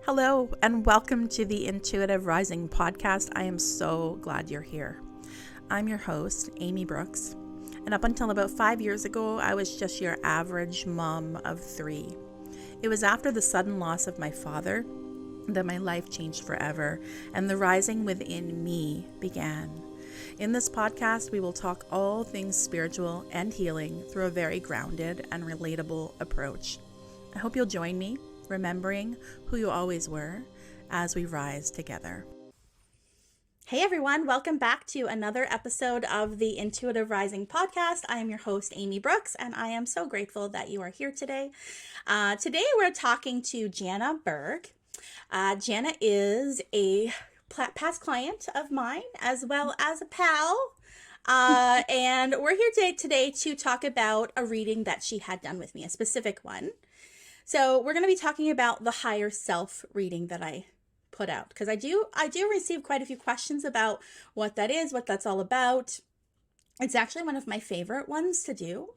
Hello, and welcome to the Intuitive Rising podcast. I am so glad you're here. I'm your host, Amy Brooks, and up until about 5 years ago, I was just your average mom of three. It was after the sudden loss of my father that my life changed forever, and the rising within me began. In this podcast, we will talk all things spiritual and healing through a very grounded and relatable approach. I hope you'll join me, remembering who you always were as we rise together. Hey everyone, welcome back to another episode of the Intuitive Rising podcast. I am your host, Amy Brooks, and I am so grateful that you are here today. Today we're talking to Jana Berg. Jana is a past client of mine as well as a pal. And we're here today to talk about a reading that she had done with me, a specific one. So we're going to be talking about the higher self reading that I put out, because I do receive quite a few questions about what that is, what that's all about. It's actually one of my favorite ones to do,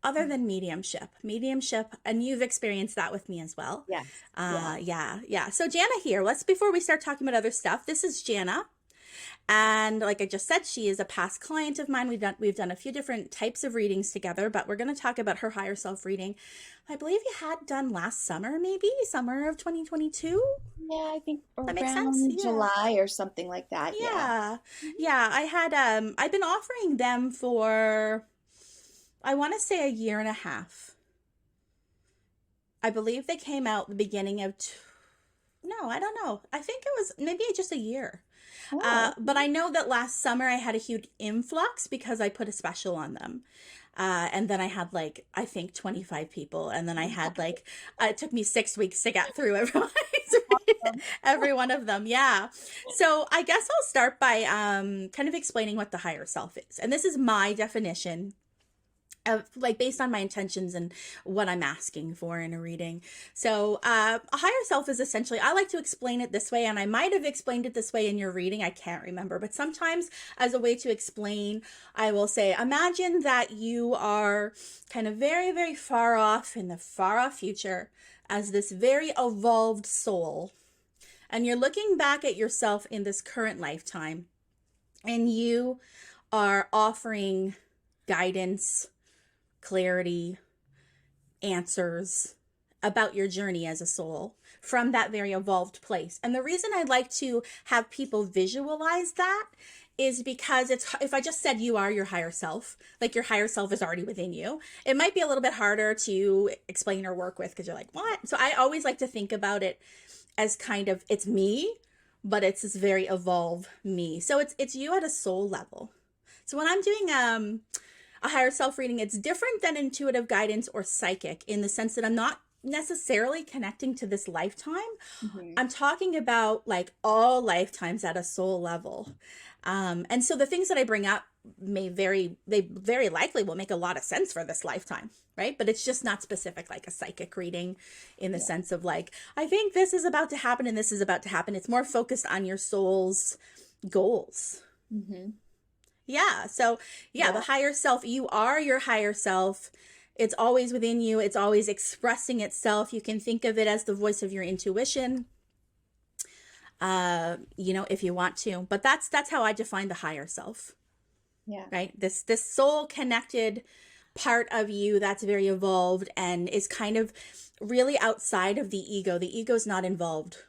other than mediumship, and you've experienced that with me as well. Yes. Yeah. So Jana here, before we start talking about other stuff, this is Jana. And like I just said, she is a past client of mine. We've done a few different types of readings together, but we're going to talk about her higher self reading. I believe you had done last summer, maybe summer of 2022. Yeah, I think That makes around sense. Yeah. July or something like that. Yeah. I had I've been offering them for, I want to say, a year and a half. I believe they came out the beginning of no, I don't know. I think it was maybe just a year. But I know that last summer I had a huge influx because I put a special on them. And then I had I think 25 people. And then I had it took me 6 weeks to get through every one of them. Yeah. So I guess I'll start by kind of explaining what the higher self is. And this is my definition of based on my intentions and what I'm asking for in a reading. So a higher self is essentially, I like to explain it this way, and I might have explained it this way in your reading, I can't remember, but sometimes as a way to explain, I will say, imagine that you are kind of very, very far off in the far off future as this very evolved soul, and you're looking back at yourself in this current lifetime, and you are offering guidance, clarity, answers about your journey as a soul from that very evolved place. And the reason I'd like to have people visualize that is because if I just said you are your higher self, your higher self is already within you, it might be a little bit harder to explain or work with because you're like, what? So I always like to think about it as kind of, it's me, but it's this very evolved me. So it's you at a soul level. So when I'm doing a higher self reading, it's different than intuitive guidance or psychic in the sense that I'm not necessarily connecting to this lifetime. Mm-hmm. I'm talking about all lifetimes at a soul level. And so the things that I bring up they very likely will make a lot of sense for this lifetime, right? But it's just not specific like a psychic reading in the sense of I think this is about to happen and this is about to happen. It's more focused on your soul's goals. Mm-hmm. Yeah. So the higher self, you are your higher self. It's always within you. It's always expressing itself. You can think of it as the voice of your intuition, if you want to, but that's how I define the higher self. Yeah. Right. This soul connected part of you that's very evolved and is kind of really outside of the ego. The ego's not involved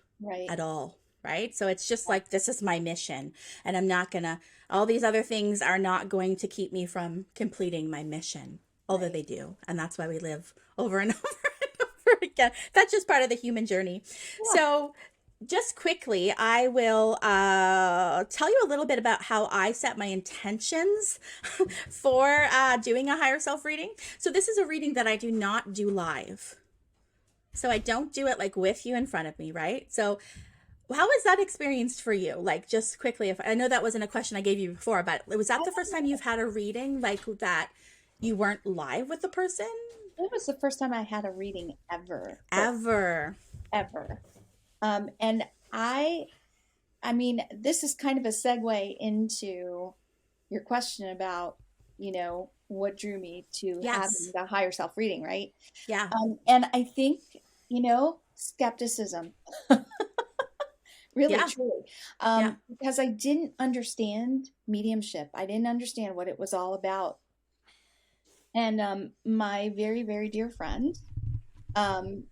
at all. Right. So it's just this is my mission, and I'm not going to, all these other things are not going to keep me from completing my mission, although they do. And that's why we live over and over and over again. That's just part of the human journey. Yeah. So just quickly, I will tell you a little bit about how I set my intentions for doing a higher self reading. So this is a reading that I do not do live. So I don't do it with you in front of me, right? So how was that experience for you? Just quickly, if I know that wasn't a question I gave you before, but was that the first time you've had a reading that you weren't live with the person? It was the first time I had a reading ever. Ever. And I mean, this is kind of a segue into your question about, what drew me to having the higher self reading, right? Yeah. And I think, skepticism. Really, Yeah. truly. Yeah. Because I didn't understand mediumship. I didn't understand what it was all about. And my very, very dear friend um,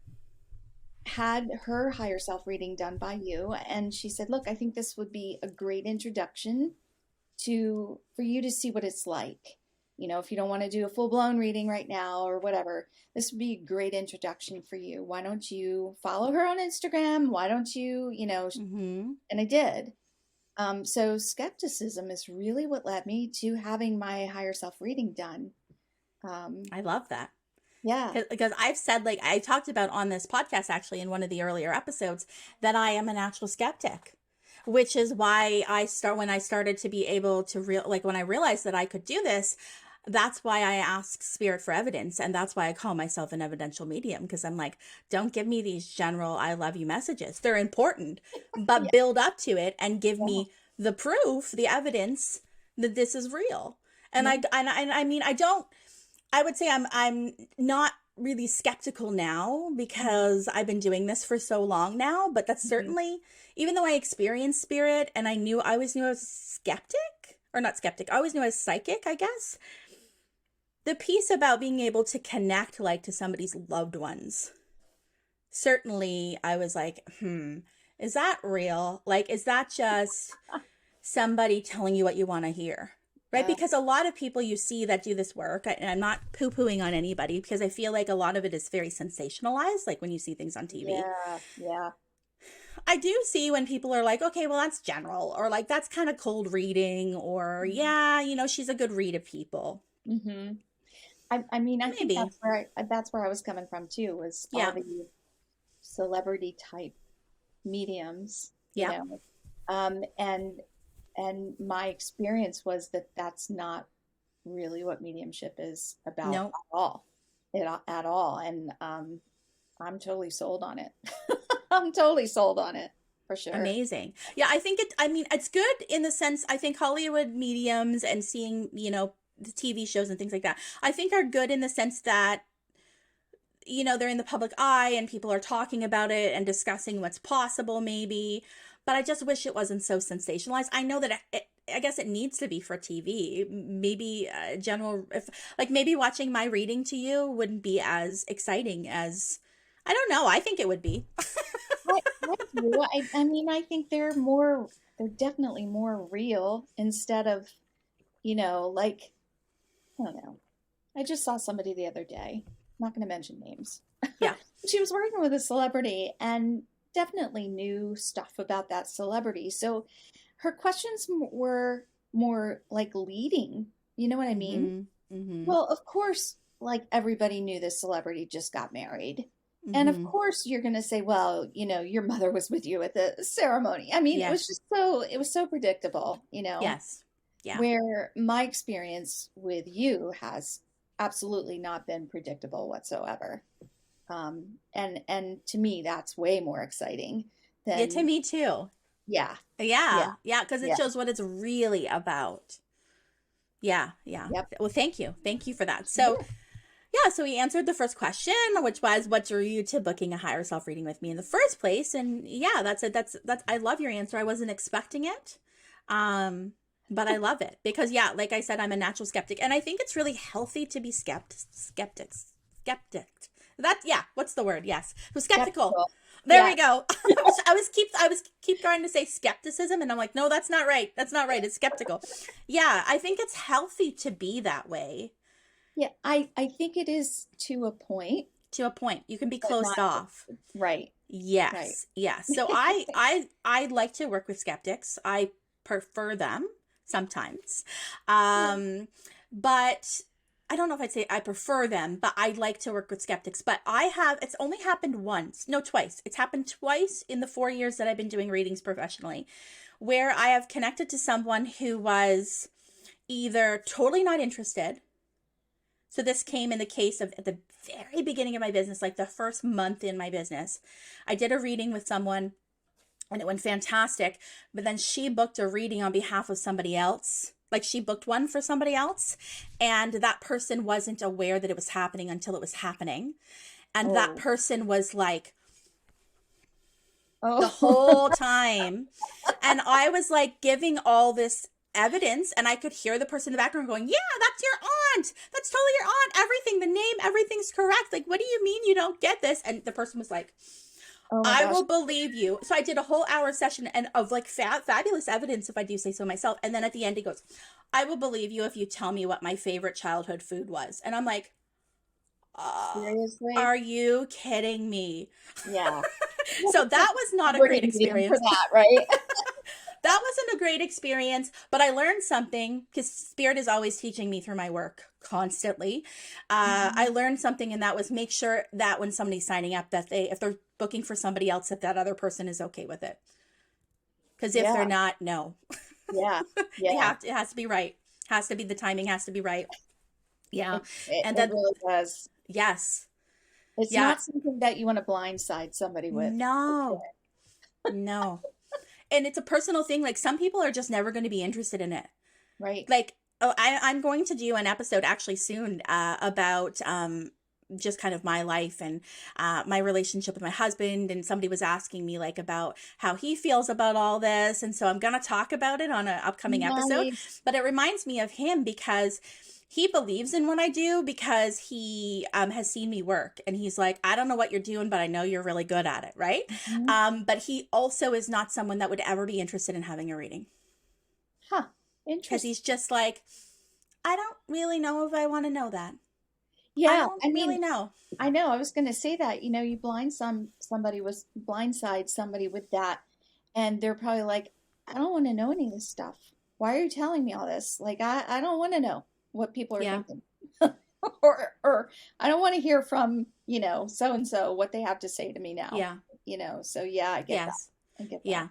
had her higher self reading done by you. And she said, look, I think this would be a great introduction to for you to see what it's like. You know, if you don't want to do a full blown reading right now or whatever, this would be a great introduction for you. Why don't you follow her on Instagram? Why don't you, you know, Mm-hmm. and I did. So skepticism is really what led me to having my higher self reading done. Um, I love that. yeah. Because I've said, like, I talked about on this podcast actually in one of the earlier episodes that I am a natural skeptic, which is why when I started to be able to when I realized that I could do this, that's why I ask spirit for evidence. And that's why I call myself an evidential medium, because I'm like, don't give me these general I love you messages. They're important, Yeah. but build up to it and give Yeah. me the proof, the evidence that this is real. And Yeah. I mean, I would say I'm not really skeptical now because I've been doing this for so long now, but that's Mhm. certainly, even though I experienced spirit and I always knew I was skeptic, or not skeptic, I always knew I was psychic, I guess. The piece about being able to connect like to somebody's loved ones, certainly I was like, is that real? Like, is that just somebody telling you what you want to hear? Right? Yeah. Because a lot of people you see that do this work, and I'm not poo-pooing on anybody because I feel like a lot of it is very sensationalized, like when you see things on TV. Yeah. Yeah. I do see when people are like, okay, well, that's general, or like, that's kind of cold reading, or yeah, she's a good read of people. Mm-hmm. I mean, I think Maybe. that's where I was coming from too, was all Yeah. the celebrity type mediums, you Yeah. know, and my experience was that that's not really what mediumship is about No. at all. And I'm totally sold on it. I'm totally sold on it for sure. Amazing. Yeah, I mean, it's good in the sense, I think Hollywood mediums and seeing, the TV shows and things like that, I think are good in the sense that, they're in the public eye and people are talking about it and discussing what's possible maybe. But I just wish it wasn't so sensationalized. I know that I guess it needs to be for TV. Maybe general, if like maybe watching my reading to you wouldn't be as exciting as, I don't know. I think it would be. I do. I mean, I think they're definitely more real instead of, like, I don't know. I just saw somebody the other day, I'm not going to mention names. Yeah. She was working with a celebrity and definitely knew stuff about that celebrity. So her questions were more like leading. You know what I mean? Mm-hmm. Mm-hmm. Well, of course, like everybody knew this celebrity just got married. And of Mm-hmm. course, you're going to say, well, your mother was with you at the ceremony. I mean, Yes. it was so predictable, Yes. Yeah. where my experience with you has absolutely not been predictable whatsoever. And to me, that's way more exciting Yeah, to than, me too. yeah, yeah, Yeah. Yeah, because it yeah, shows what it's really about. Yeah. Yeah. yep. Well, thank you. Thank you for that. So, yeah, so we answered the first question, which was what drew you to booking a higher self reading with me in the first place? And yeah, that's it. That's I love your answer. I wasn't expecting it. But I love it because yeah, like I said, I'm a natural skeptic, and I think it's really healthy to be skeptic. That yeah, what's the word? Yes, so skeptical. Skeptical. There Yeah. we go. I was keep trying to say skepticism, and I'm like, no, that's not right. That's not right. It's skeptical. Yeah, I think it's healthy to be that way. Yeah. I think it is to a point, To a point, you can be but closed not off. right. Right. Yes, yes. So I like to work with skeptics. I prefer them sometimes. Yeah. But I don't know if I'd say I prefer them, but I like to work with skeptics. But it's only happened once, no, twice. It's happened twice in the 4 years that I've been doing readings professionally, where I have connected to someone who was either totally not interested. So this came in the case of at the very beginning of my business, like the first month in my business. I did a reading with someone and it went fantastic, but then she booked a reading on behalf of somebody else. Like she booked one for somebody else, and that person wasn't aware that it was happening until it was happening. And that Oh. person was like, the Oh. whole time time. And I was like giving all this evidence, and I could hear the person in the background going, yeah, that's your aunt. That's totally your aunt. Everything, the name, everything's correct. Like, what do you mean you don't get this? And the person was like, Oh my I gosh. will believe you. So I did a whole hour session and of like fabulous evidence, if I do say so myself. And then at the end, he goes, I will believe you if you tell me what my favorite childhood food was. And I'm like, Seriously? are you kidding me? Yeah. So that was not a Pretty great medium for experience. that, right? That wasn't a great experience, but I learned something because Spirit is always teaching me through my work constantly. I Mhm. learned something, and that was make sure that when somebody's signing up, that if they're booking for somebody else, that other person is okay with it. Because if they're Yeah. not, no, Yeah. they Yeah. have to. It has to be right. Has to be the timing. Has to be right. Yeah, and It then really does. yes, It's yeah, not something that you want to blindside somebody with. no, no, and it's a personal thing. Like some people are just never going to be interested in it. Right. Like, oh, I'm going to do an episode actually soon about just kind of my life and my relationship with my husband. And somebody was asking me like about how he feels about all this. And so I'm going to talk about it on an upcoming episode. Nice. But it reminds me of him because he believes in what I do because he has seen me work. And he's like, I don't know what you're doing, but I know you're really good at it. Right. Mhm. But he also is not someone that would ever be interested in having a reading Huh. because Interesting. he's just like, I don't really know if I want to know that. I Yeah. don't I really mean, know. I know. I was going to say that. You blindside somebody with that, and they're probably like, I don't want to know any of this stuff. Why are you telling me all this? Like, I don't want to know what people are Yeah, thinking, or I don't want to hear from so and so what they have to say to me now. yeah, So yeah, I get that. yes, I get that. yeah,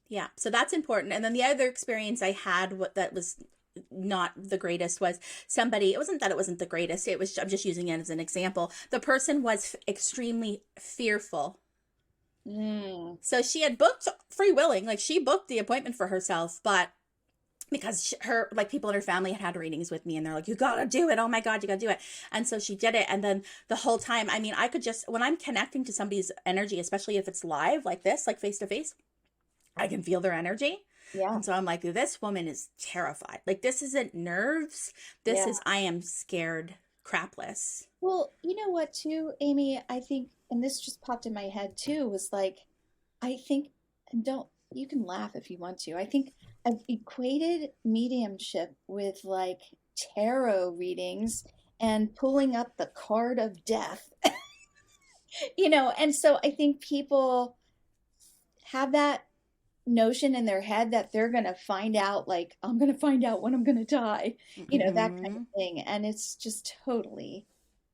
yeah. So that's important. And then the other experience I had, what that was not the greatest, was somebody. It wasn't that it wasn't the greatest. It was. I'm just using it as an example. The person was extremely fearful. Mm, So she had booked free willing, like she booked the appointment for herself, but because her like people in her family had readings with me and they're like, you gotta do it, oh my god, you gotta do it. And so she did it, and then the whole time, I mean, I could just, when I'm connecting to somebody's energy, especially if it's live like this, like face to face, I can feel their energy. yeah, And so I'm like, this woman is terrified. Like, this isn't nerves, this yeah. is, I am scared crapless. Well, you know what, too, Amy? I think, and this just popped in my head too, was like, I think, and don't, you can laugh if you want to. I think I've equated mediumship with like tarot readings and pulling up the card of death, and so I think people have that notion in their head that they're going to find out, like, I'm going to find out when I'm going to die, that kind of Mm-hmm. thing. And it's just totally,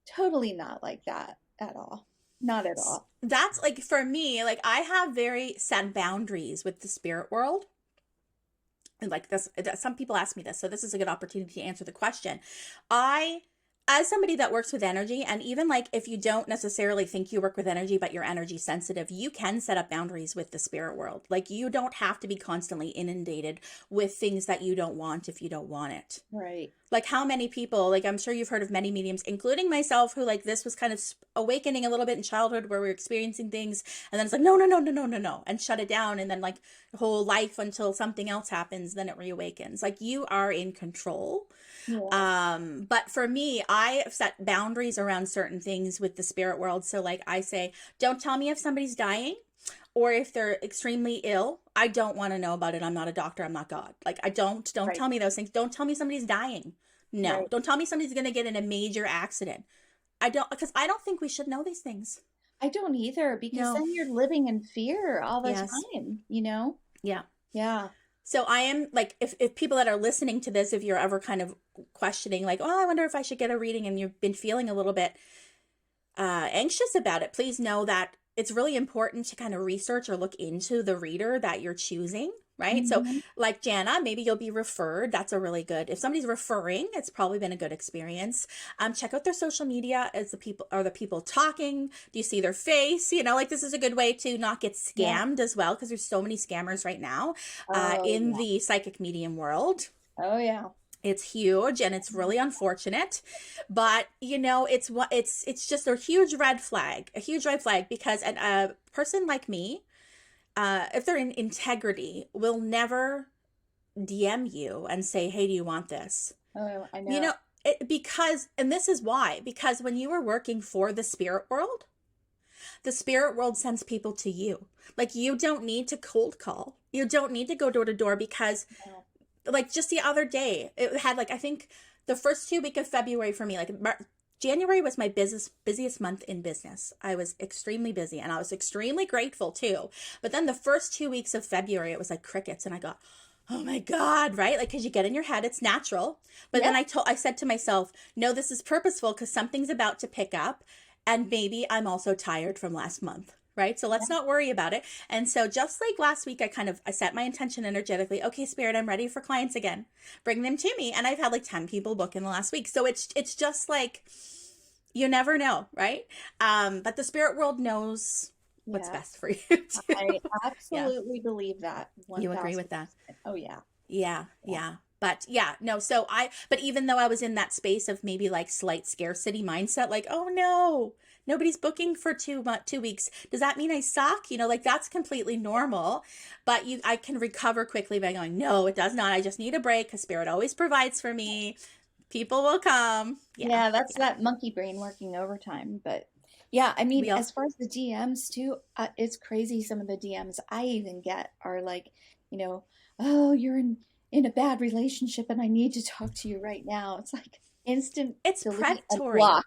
totally not like that at all. Not at all. That's like, for me, like I have very set boundaries with the spirit world. And like this, some people ask me this, so this is a good opportunity to answer the question. I, as somebody that works with energy, and even like if you don't necessarily think you work with energy but you're energy sensitive, you can set up boundaries with the spirit world. Like you don't have to be constantly inundated with things that you don't want if you don't want it. Right. Like how many people, like I'm sure you've heard of many mediums, including myself, who like this was kind of awakening a little bit in childhood where we were experiencing things, and then it's like no no no no no no no, and shut it down, and then like whole life until something else happens, then it reawakens. Like you are in control. Yeah. But for me, I have set boundaries around certain things with the spirit world. So like I say, don't tell me if somebody's dying or if they're extremely ill. I don't want to know about it. I'm not a doctor. I'm not God. Like I don't Right. tell me those things. Don't tell me somebody's dying. No, Right. don't tell me somebody's going to get in a major accident. I don't, because I don't think we should know these things. I don't either, because No. then you're living in fear all the Yes. time. Yeah. Yeah. So I am like, if people that are listening to this, if you're ever kind of questioning, like, oh, I wonder if I should get a reading, and you've been feeling a little bit anxious about it, please know that it's really important to kind of research or look into the reader that you're choosing, right? So Hmm. like Jana, maybe you'll be referred. That's a really good, if somebody's referring, it's probably been a good experience. Check out their social media. As the people, are the people talking? Do you see their face? Like this is a good way to not get Yeah. scammed as well, because there's so many scammers right now Oh, in yeah. the psychic medium world. Oh, yeah. It's huge and it's really unfortunate, but it's just a huge red flag, because a person like me, if they're in integrity, will never DM you and say, hey, do you want this? Oh, I You know. know, because, and this is why, because when you are working for the spirit world sends people to you. Like, you don't need to cold call. You don't need to go door to door because, No. like, just the other day, it had, like, I think the first 2 weeks of February for me, like, January was my busiest month in business. I was extremely busy and I was extremely grateful too. But then the first 2 weeks of February, it was like crickets. And I got, oh my God, right? Like, because you get in your head, it's natural. But then Yep. I said to myself, no, this is purposeful because something's about to pick up. And maybe I'm also tired from last month. Right. So let's not worry about it. And so just like last week, I set my intention energetically. Okay, spirit, I'm ready for clients again. Bring them to me. And I've had like 10 people book in the last week. So it's just like, you never know, right? But the spirit world knows what's Yeah. best for you too. I Yeah. absolutely believe that You agree with 1000%. that? Oh yeah. Yeah, Yeah. yeah. But yeah, no, but even though I was in that space of maybe like slight scarcity mindset, like, oh no, nobody's booking for 2 weeks. Does that mean I suck? Like that's completely normal. But I can recover quickly by going, no, it does not. I just need a break because spirit always provides for me. People will come. Yeah, Yeah, that's yeah. that monkey brain working overtime. But yeah, I mean, We all, as far as the DMs too, it's crazy. Some of the DMs I even get are like, you know, oh, you're in a bad relationship and I need to talk to you right now. It's like instant it's delete and predatory. block.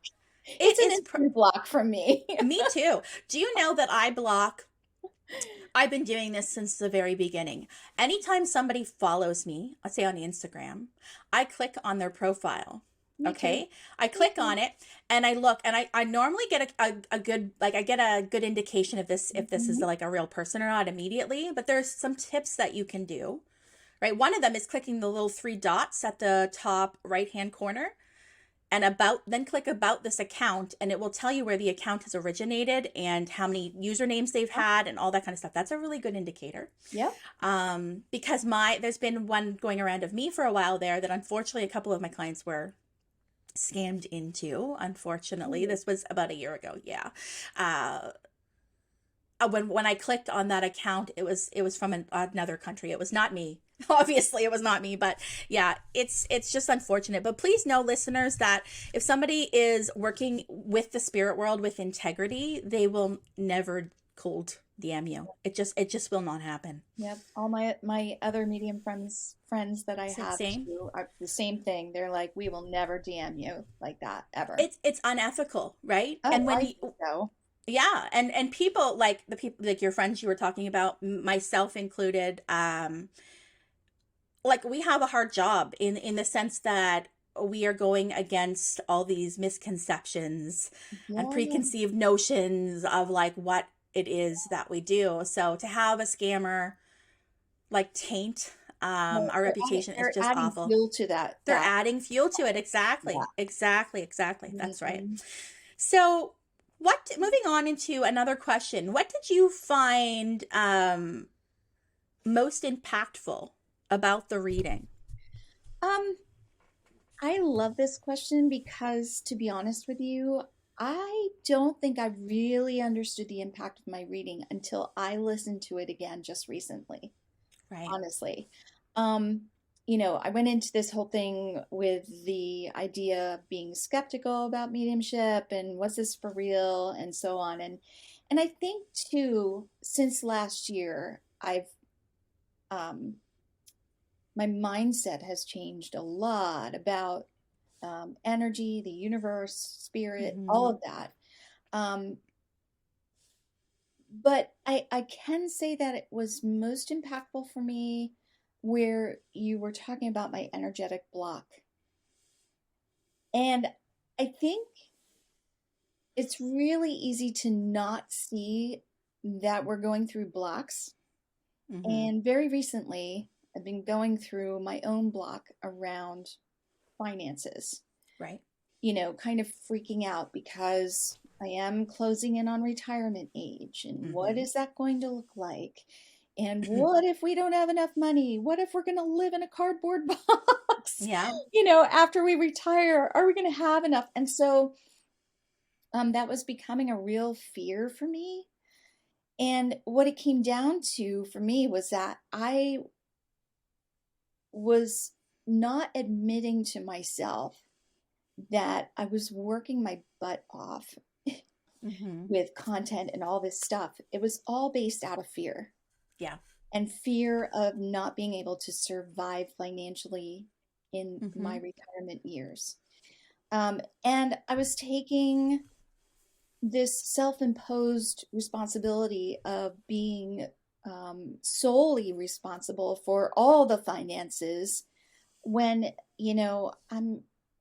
It's It an is. instant block from me. Me too. Do you know that I've been doing this since the very beginning. Anytime somebody follows me, let's say on Instagram, I click on their profile. Me too. Okay. I Me click too. on it and I look and I normally get a good, like I get a good indication if this is Mhm. like a real person or not immediately, but there's some tips that you can do, right? One of them is clicking the little 3 dots at the top right hand corner and then click about this account and it will tell you where the account has originated and how many usernames they've Yep. had and all that kind of stuff. That's a really good indicator. Yep. Because there's been one going around of me for a while there that unfortunately a couple of my clients were scammed into. Unfortunately, Ooh. this was about a year ago. Yeah. When I clicked on that account, it was from another country. It was not me. Obviously, it was not me, but yeah, it's just unfortunate. But please know, listeners, that if somebody is working with the spirit world with integrity, they will never cold DM you. It just will not happen. Yep. All my other medium friends that I have Same. too are the same thing. They're like, we will never DM you like that ever. It's unethical, right? Oh, And when I you think so. yeah, and people like the people like your friends you were talking about, myself included, like we have a hard job in the sense that we are going against all these misconceptions and Yeah. preconceived notions of like what it is that we do. So to have a scammer like taint No, our reputation is they're just adding awful. fuel to They're that. adding fuel to it. Yeah. Exactly. Exactly. Exactly. That's right. Mhm. So, moving on into another question, what did you find most impactful about the reading? Um, I love this question because, to be honest with you, I don't think I really understood the impact of my reading until I listened to it again just recently. Right. Honestly. Um, I went into this whole thing with the idea of being skeptical about mediumship and was this for real and so on. And I think too, since last year, I've um my mindset has changed a lot about energy, the universe, spirit, all Mm-hmm. of that. Um, but I can say that it was most impactful for me where you were talking about my energetic block. And I think it's really easy to not see that we're going through blocks. Mm-hmm. And very recently, I've been going through my own block around finances, Right. kind of freaking out because I am closing in on retirement age. And what Mm-hmm. is that going to look like? And what if we don't have enough money? What if we're going to live in a cardboard box? Yeah. After we retire, are we going to have enough? And so that was becoming a real fear for me. And what it came down to for me was that I was not admitting to myself that I was working my butt off Mm-hmm. with content and all this stuff. It was all based out of fear, Yeah. and fear of not being able to survive financially in my Mm-hmm. retirement years. And I was taking this self imposed responsibility of being solely responsible for all the finances when,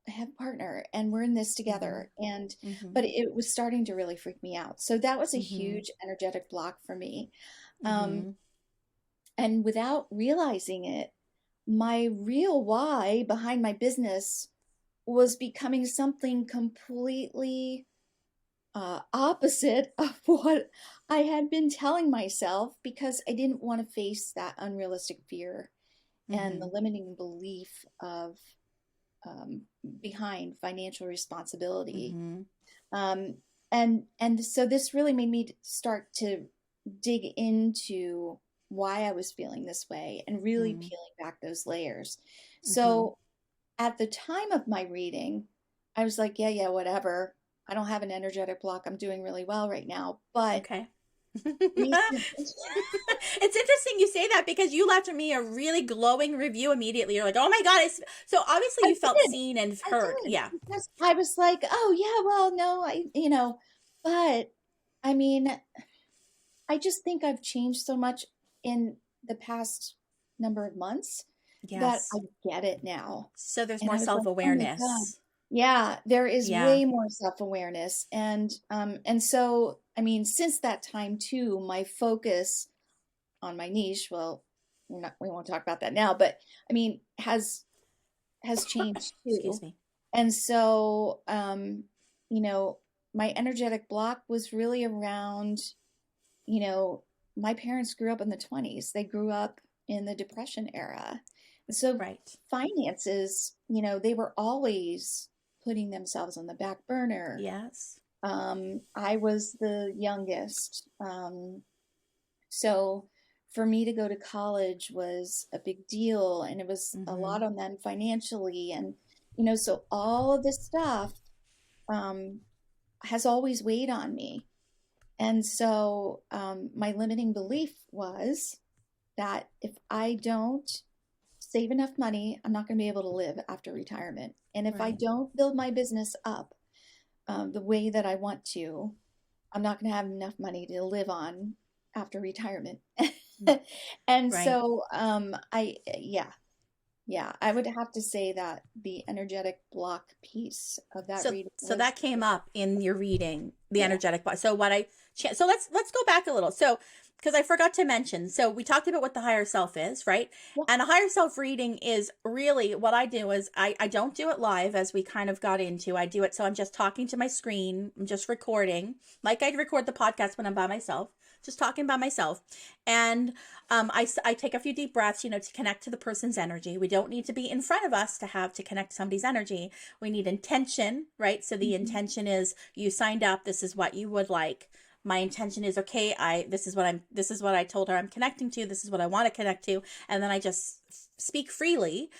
I have a partner and we're in this Mm-hmm. together. And, Mm-hmm. but it was starting to really freak me out. So that was a Mm-hmm. huge energetic block for me. Um, Mm-hmm. and without realizing it, my real why behind my business was becoming something completely opposite of what I had been telling myself because I didn't want to face that unrealistic fear and the Mm-hmm. limiting belief of um, behind financial responsibility. Mm-hmm. Um, and so this really made me start to dig into why I was feeling this way and really peeling back those layers. Mm-hmm. So at the time of my reading, I was like, yeah, yeah, whatever. I don't have an energetic block. I'm doing really well right now. But Okay. recently, It's interesting you say that because you left me a really glowing review immediately. You're like, oh my God. So obviously I you felt did. seen and I heard. did. Yeah. Because I was like, oh, yeah, well, no, but I mean, I just think I've changed so much in the past number of months that I Yes. get it now. So there's And more I was like, oh my God. self-awareness. Yeah, there is Yeah. way more self-awareness. And so I mean, since that time too, my focus on my niche, well, we won't talk about that now, but I mean, has changed Excuse too. me. And so you know, my energetic block was really around, you know, my parents grew up in the 20s. They grew up in the Depression era. And so Right. finances, they were always putting themselves on the back burner. Yes. I was the youngest. So for me to go to college was a big deal, and it was a Mm-hmm. lot on them financially. And, so all of this stuff um, has always weighed on me. And so my limiting belief was that if I don't save enough money, I'm not going to be able to live after retirement. And if I Right. don't build my business up the way that I want to, I'm not going to have enough money to live on after retirement. And Right. so yeah, I would have to say that the energetic block piece of that reading So was, that came up in your reading, the yeah, energetic body. So so let's go back a little. So because I forgot to mention, so we talked about what the higher self is, right? yeah, And a higher self reading is really what I do is I don't do it live as we kind of got into. I do it so I'm just talking to my screen, I'm just recording, like I'd record the podcast when I'm by myself, just talking by myself. And I take a few deep breaths, to connect to the person's energy. We don't need to be in front of us to connect to somebody's energy. We need intention, right? So the mhm, intention is you signed up. This is what you would like. My intention is okay. This is what I told her I'm connecting to. This is what I want to connect to. And then I just speak freely.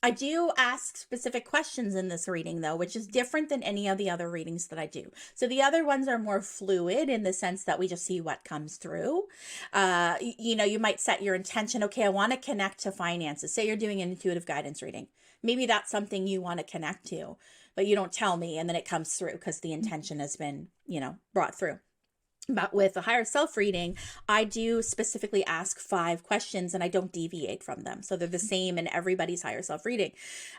I do ask specific questions in this reading though, which is different than any of the other readings that I do. So the other ones are more fluid in the sense that we just see what comes through. You might set your intention. Okay, I want to connect to finances. Say you're doing an intuitive guidance reading. Maybe that's something you want to connect to, but you don't tell me, and then it comes through because the intention has been, brought through. But with a higher self reading, I do specifically ask 5 questions and I don't deviate from them. So they're the same in everybody's higher self reading.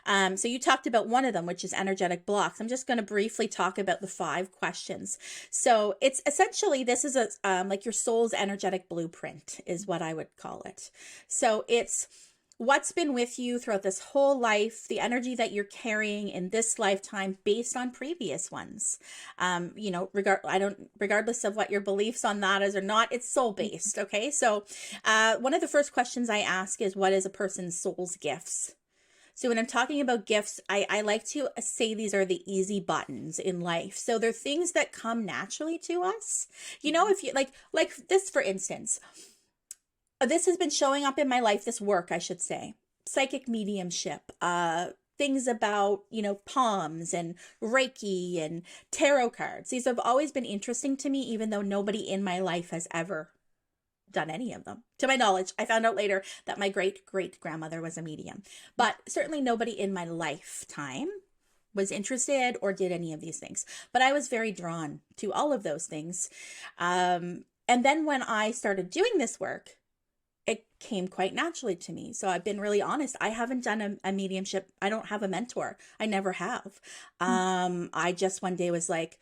So you talked about one of them, which is energetic blocks. I'm just going to briefly talk about the 5 questions. So it's essentially, this is like your soul's energetic blueprint is what I would call it. So it's what's been with you throughout this whole life, the energy that you're carrying in this lifetime based on previous ones. Regardless of what your beliefs on that is or not, it's soul based. Okay. So, one of the first questions I ask is, what is a person's soul's gifts? So when I'm talking about gifts, I like to say these are the easy buttons in life. So they're things that come naturally to us. You know, if you like this, for instance, this has been showing up in my life, this work, I should say, psychic mediumship, things about, you know, palms and Reiki and tarot cards. These have always been interesting to me, even though nobody in my life has ever done any of them. To my knowledge, I found out later that my great grandmother was a medium, but certainly nobody in my lifetime was interested or did any of these things. But I was very drawn to all of those things. And then when I started doing this work, it came quite naturally to me. So I've been really honest. I haven't done a mediumship. I don't have a mentor. I never have. I just one day was like,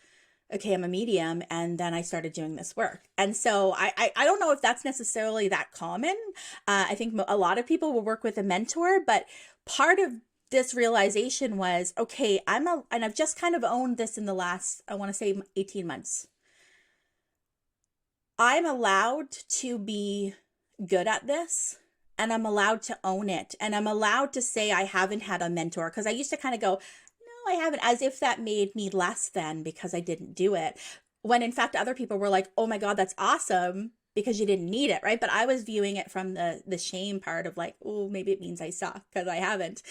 okay, I'm a medium. And then I started doing this work. And so I don't know if that's necessarily that common. I think a lot of people will work with a mentor, but part of this realization was, okay, and I've just kind of owned this in the last, I want to say 18 months. I'm allowed to be good at this, and I'm allowed to own it, and I'm allowed to say I haven't had a mentor, because I used to kind of go, no, I haven't, as if that made me less than because I didn't do it, when in fact other people were like, oh my God, that's awesome because you didn't need it, right? But I was viewing it from the shame part of like, oh, maybe it means I suck because I haven't.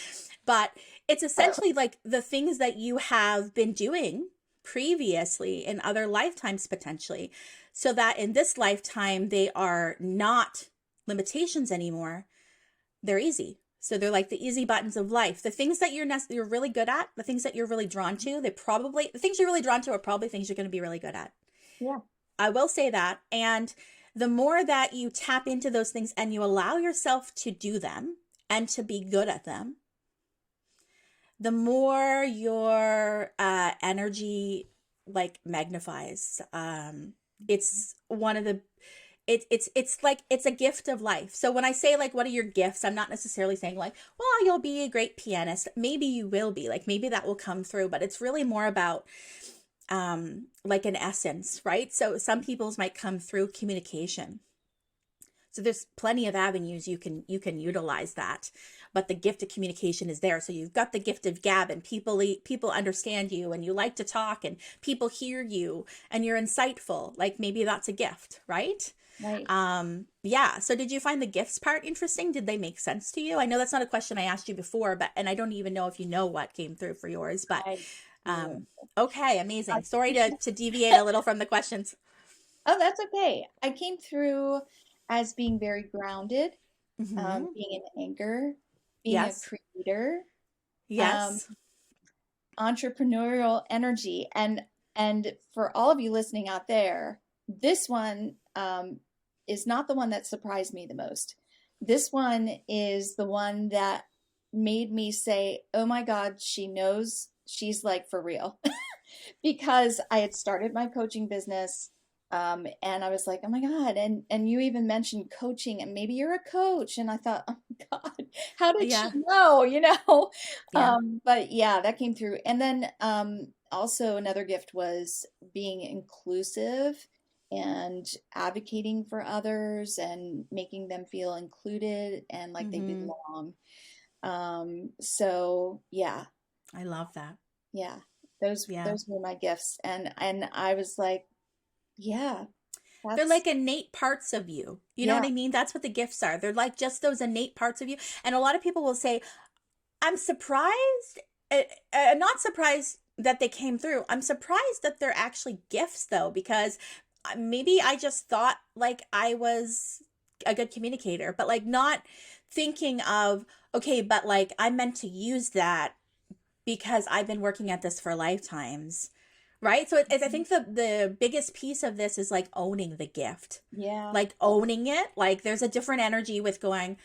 But it's essentially like the things that you have been doing previously in other lifetimes potentially, so that in this lifetime they are not limitations anymore. They're easy. So they're like the easy buttons of life. The things that you're really good at, the things that you're really drawn to, the things you're really drawn to are probably things you're going to be really good at. Yeah. I will say that. And the more that you tap into those things and you allow yourself to do them and to be good at them, the more your energy like magnifies. It's one of the it's like it's a gift of life. So when I say like what are your gifts, I'm not necessarily saying like, well, you'll be a great pianist. Maybe you will be, like maybe that will come through, but it's really more about like an essence, right? So some people's might come through communication. So there's plenty of avenues you can utilize that, but the gift of communication is there. So you've got the gift of gab, and people understand you, and you like to talk, and people hear you, and you're insightful. Like maybe that's a gift, right? Right. Yeah. So did you find the gifts part interesting? Did they make sense to you? I know that's not a question I asked you before, and I don't even know if you know what came through for yours, but okay, amazing. Sorry to deviate a little from the questions. Oh, that's okay. I came through as being very grounded, Mm-hmm. being an anchor, being a Yes. creator, Yes. entrepreneurial energy. And for all of you listening out there, this one is not the one that surprised me the most. This one is the one that made me say, oh my God, she knows, she's like for real. Because I had started my coaching business. And I was like, oh my God. And you even mentioned coaching, and maybe you're a coach. And I thought, oh my God, how did she Yeah. know, you know? Yeah. But yeah, that came through. And then also another gift was being inclusive and advocating for others and making them feel included and like they Mm-hmm. belong. So yeah, I love that. yeah, those Yeah. were my gifts. And I was like, yeah, They're that's like innate parts of you. You know yeah, what I mean? That's what the gifts are. They're like just those innate parts of you. And a lot of people will say, I'm surprised, not surprised that they came through. I'm surprised that they're actually gifts though, because maybe I just thought like I was a good communicator, but like not thinking of, okay, but like I'm meant to use that because I've been working at this for lifetimes. Right. So I think the biggest piece of this is like owning the gift, yeah, like owning it. Like there's a different energy with going,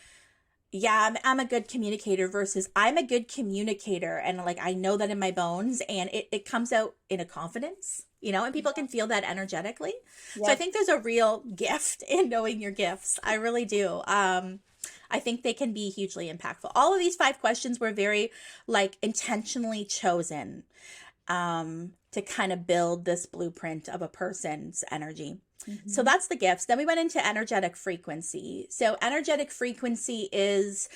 yeah, I'm a good communicator versus I'm a good communicator. And like, I know that in my bones, and it comes out in a confidence, you know, and people can feel that energetically. So I yep, think there's a real gift in knowing your gifts. I really do. I think they can be hugely impactful. All of these 5 questions were very like intentionally chosen to kind of build this blueprint of a person's energy. So mm-hmm. that's the gifts. Then we went into energetic frequency. So energetic frequency is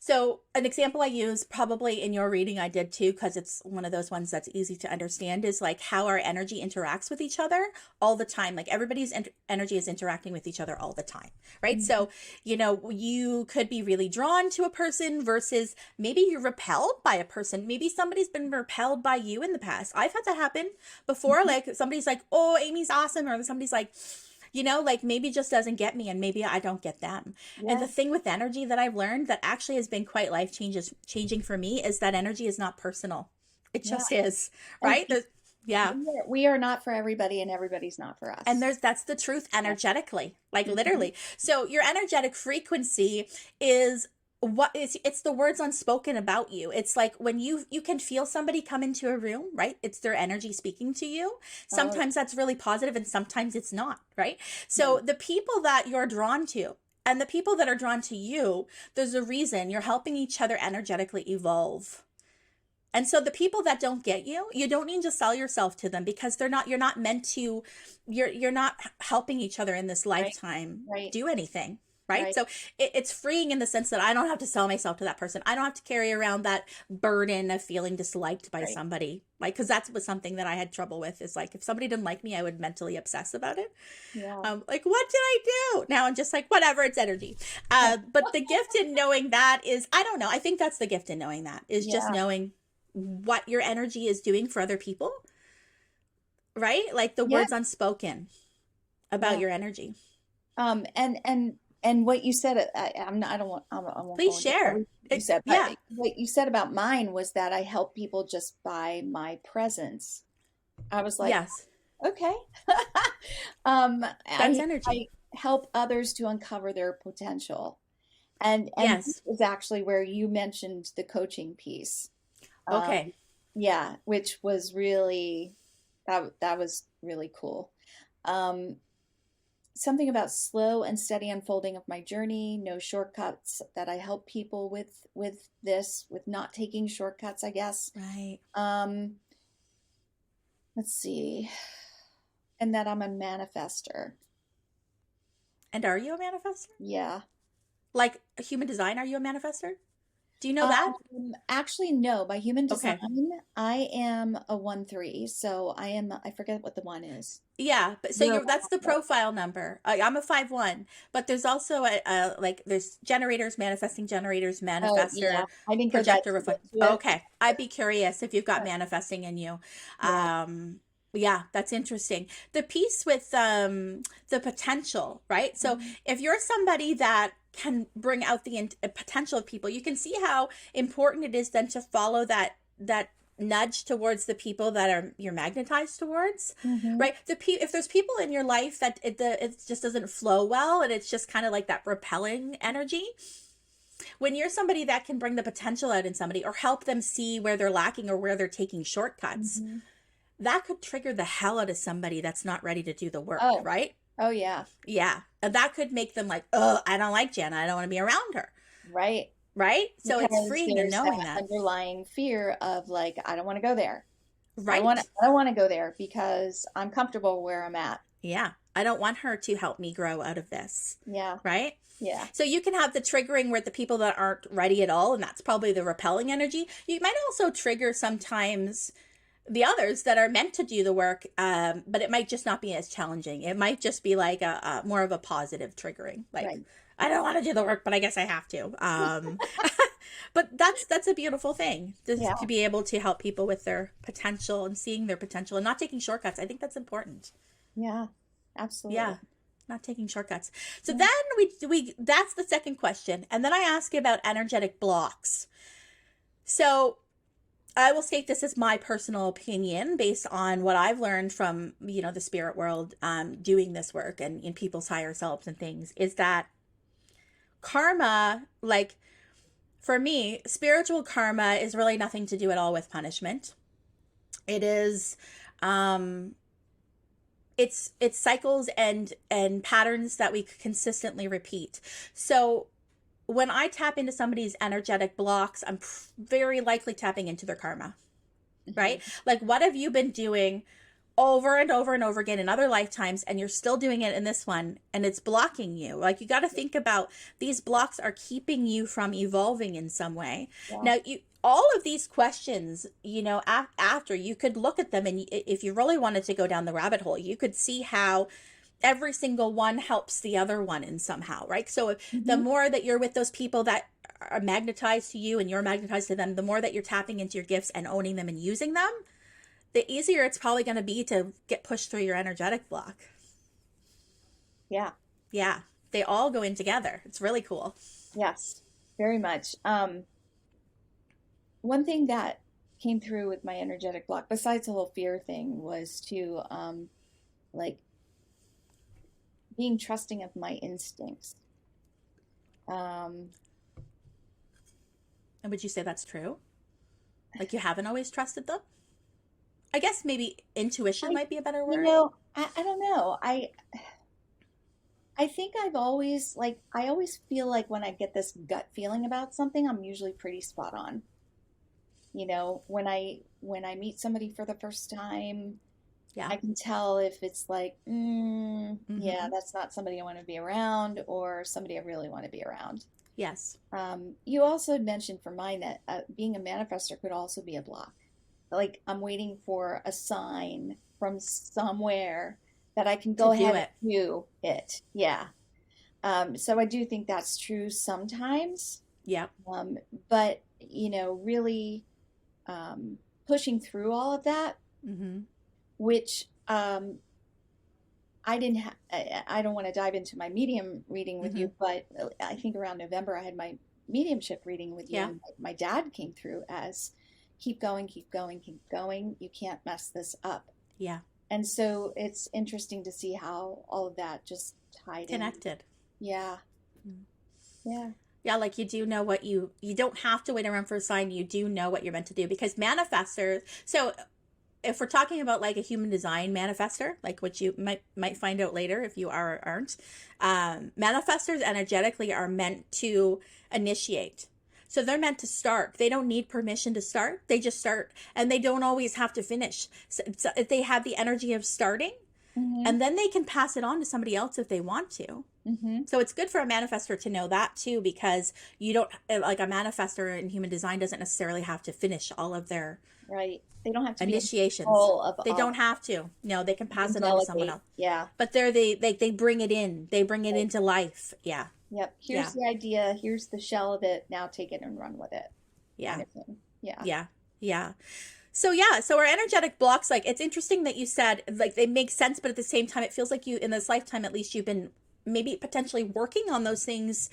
So an example I use probably in your reading, I did too, because it's one of those ones that's easy to understand, is like how our energy interacts with each other all the time. Like everybody's energy is interacting with each other all the time, right? Mhm. So, you could be really drawn to a person versus maybe you're repelled by a person. Maybe somebody's been repelled by you in the past. I've had that happen before. Mhm. Like somebody's like, oh, Amy's awesome. Or somebody's like, like maybe just doesn't get me and maybe I don't get them. And the Yeah. thing with energy that I've learned that actually has been quite life changes changing for me is that energy is not personal. It Yeah. just is, And right? Yeah. we are not for everybody, and everybody's not for And us. that's the truth Yeah. energetically, like Mhm. literally. So your energetic frequency is it's the words unspoken about you. It's like when you can feel somebody come into a room, right? It's their energy speaking to you. Oh, Sometimes that's really positive and sometimes it's not, right? So right. the people that you're drawn to and the people that are drawn to you, there's a reason you're helping each other energetically evolve. And so the people that don't get you, you don't need to sell yourself to them because you're not meant to, you're not helping each other in this Right. lifetime Right. do anything. Right. Right. So it's freeing in the sense that I don't have to sell myself to that person. I don't have to carry around that burden of feeling disliked by Right. somebody. Like, because that's was something that I had trouble with is like, if somebody didn't like me, I would mentally obsess about it. Yeah. Like, what did I do? Now I'm just like, whatever, it's energy. But the gift in knowing that is, I don't know. I think that's the gift in knowing that is just Yeah. knowing what your energy is doing for other people, right? Like the Yeah. words unspoken about Yeah. your energy. And what you said, I'm not, I won't Please go into share. everything you said, but Yeah. what you said about mine was that I help people just by my presence. I was like, Yes. okay. That's I energy. help others to uncover their potential. And this Yes. is actually where you mentioned the coaching piece. Okay. Yeah, which was really that was really cool. Um, Something about slow and steady unfolding of my journey, no shortcuts, that I help people with this, with not taking shortcuts, I guess. Right. Um, let's see. And that I'm a manifester. And are you a manifester? Yeah. Like a human design, are you a manifester? Do you know that? Actually, no. By human Okay. design, I am a 1-3, so I forget what the one is. Yeah, but so You're a you're one that's the also. profile number. I'm a 5-1, but there's also a like there's generators, Oh, yeah. manifestor, I didn't go that projector, deep reflect. into it. Okay, I'd be curious if you've got manifesting in you. Yeah. Um, yeah, that's interesting. The piece with the potential, right? So Mhm. if you're somebody that can bring out the potential of people, you can see how important it is then to follow that nudge towards the people that are you're magnetized towards, Mhm. right? If there's people in your life that it just doesn't flow well and it's just kind of like that repelling energy, when you're somebody that can bring the potential out in somebody or help them see where they're lacking or where they're taking shortcuts, Mhm. that could trigger the hell out of somebody that's not ready to do the work, Oh. right? Oh yeah. Yeah, and that could make them like, oh, I don't like Jana, I don't want to be around her, Right. right? So it's Because freeing in there's knowing that that. underlying fear of like, I don't want to go there. Right. I don't want to go there because I'm comfortable where I'm at. Yeah, I don't want her to help me grow out of this, Yeah. right? Yeah. So you can have the triggering where the people that aren't ready at all, and that's probably the repelling energy. You might also trigger sometimes the others that are meant to do the work, but it might just not be as challenging. It might just be like a more of a positive triggering, like Right. I don't want to do the work, but I guess I have to. But that's a beautiful thing Yeah. to be able to help people with their potential and seeing their potential and not taking shortcuts. I think that's important. Yeah. Absolutely. Yeah, not taking shortcuts. So Yeah. then we that's the second question, and then I ask you about energetic blocks. So I will state this as my personal opinion based on what I've learned from the spirit world, doing this work and in people's higher selves and things, is that karma, like for me, spiritual karma is really nothing to do at all with punishment. It is um it's cycles and patterns that we consistently repeat. So when I tap into somebody's energetic blocks, I'm very likely tapping into their karma, right? Mhm. Like what have you been doing over and over and over again in other lifetimes, and you're still doing it in this one, and it's blocking you. Like, you got to think about, these blocks are keeping you from evolving in some way. Yeah. Now, you, all of these questions, after, you could look at them, and if you really wanted to go down the rabbit hole, you could see how every single one helps the other one in somehow, right? So the Hmm. more that you're with those people that are magnetized to you and you're magnetized to them, the more that you're tapping into your gifts and owning them and using them, the easier it's probably going to be to get pushed through your energetic block. Yeah. Yeah, they all go in together. It's really cool. Yes. Very much. One thing that came through with my energetic block, besides the whole fear thing, was to like being trusting of my instincts. Um, And would you say that's true? Like, you haven't always trusted them? I guess maybe intuition I, might be a better you word. know, I don't know. I think I've always like I always feel like when I get this gut feeling about something, I'm usually pretty spot on. When I meet somebody for the first time, Yeah. I can tell if it's like, yeah, Mm-hmm. that's not somebody I want to be around, or somebody I really want to be around. Yes. You also had mentioned for mine that being a manifester could also be a block. Like I'm waiting for a sign from somewhere that I can To go do ahead and it. do it. Yeah. So I do think that's true sometimes. Yep. Um, but, really pushing through all of that, Mm-hmm. which I didn't I don't want to dive into my medium reading with Mm-hmm. you, but I think around November I had my mediumship reading with you, Yeah. and my dad came through as keep going, keep going, keep going. You can't mess this up. Yeah. And so it's interesting to see how all of that just tied in. Connected. Yeah. Mm. Yeah. Yeah, like, you do know what you don't have to wait around for a sign. You do know what you're meant to do, because manifestors, so if we're talking about like a human design manifester, like what you might find out later if you are or aren't, manifestors energetically are meant to initiate. So they're meant to start. They don't need permission to start. They just start, and they don't always have to finish. So they have the energy of starting, Mm-hmm. and then they can pass it on to somebody else if they want to. Mm-hmm. So it's good for a manifestor to know that too, because you don't, like, a manifestor in human design doesn't necessarily have to finish all of their Right. They don't have to be in initiations. control of They all. don't have to. No, they can They can pass it on to someone delegate. else. Yeah. But they bring it in. They bring it Right. into life. Yeah. Yep. Yeah. Here's the idea. Here's the shell of it. Now take it and run with it. Yeah. Kind of thing. Yeah. Yeah. Yeah. So yeah, so our energetic blocks, like, it's interesting that you said, like, they make sense, but at the same time it feels like you, in this lifetime at least, you've been maybe potentially working on those things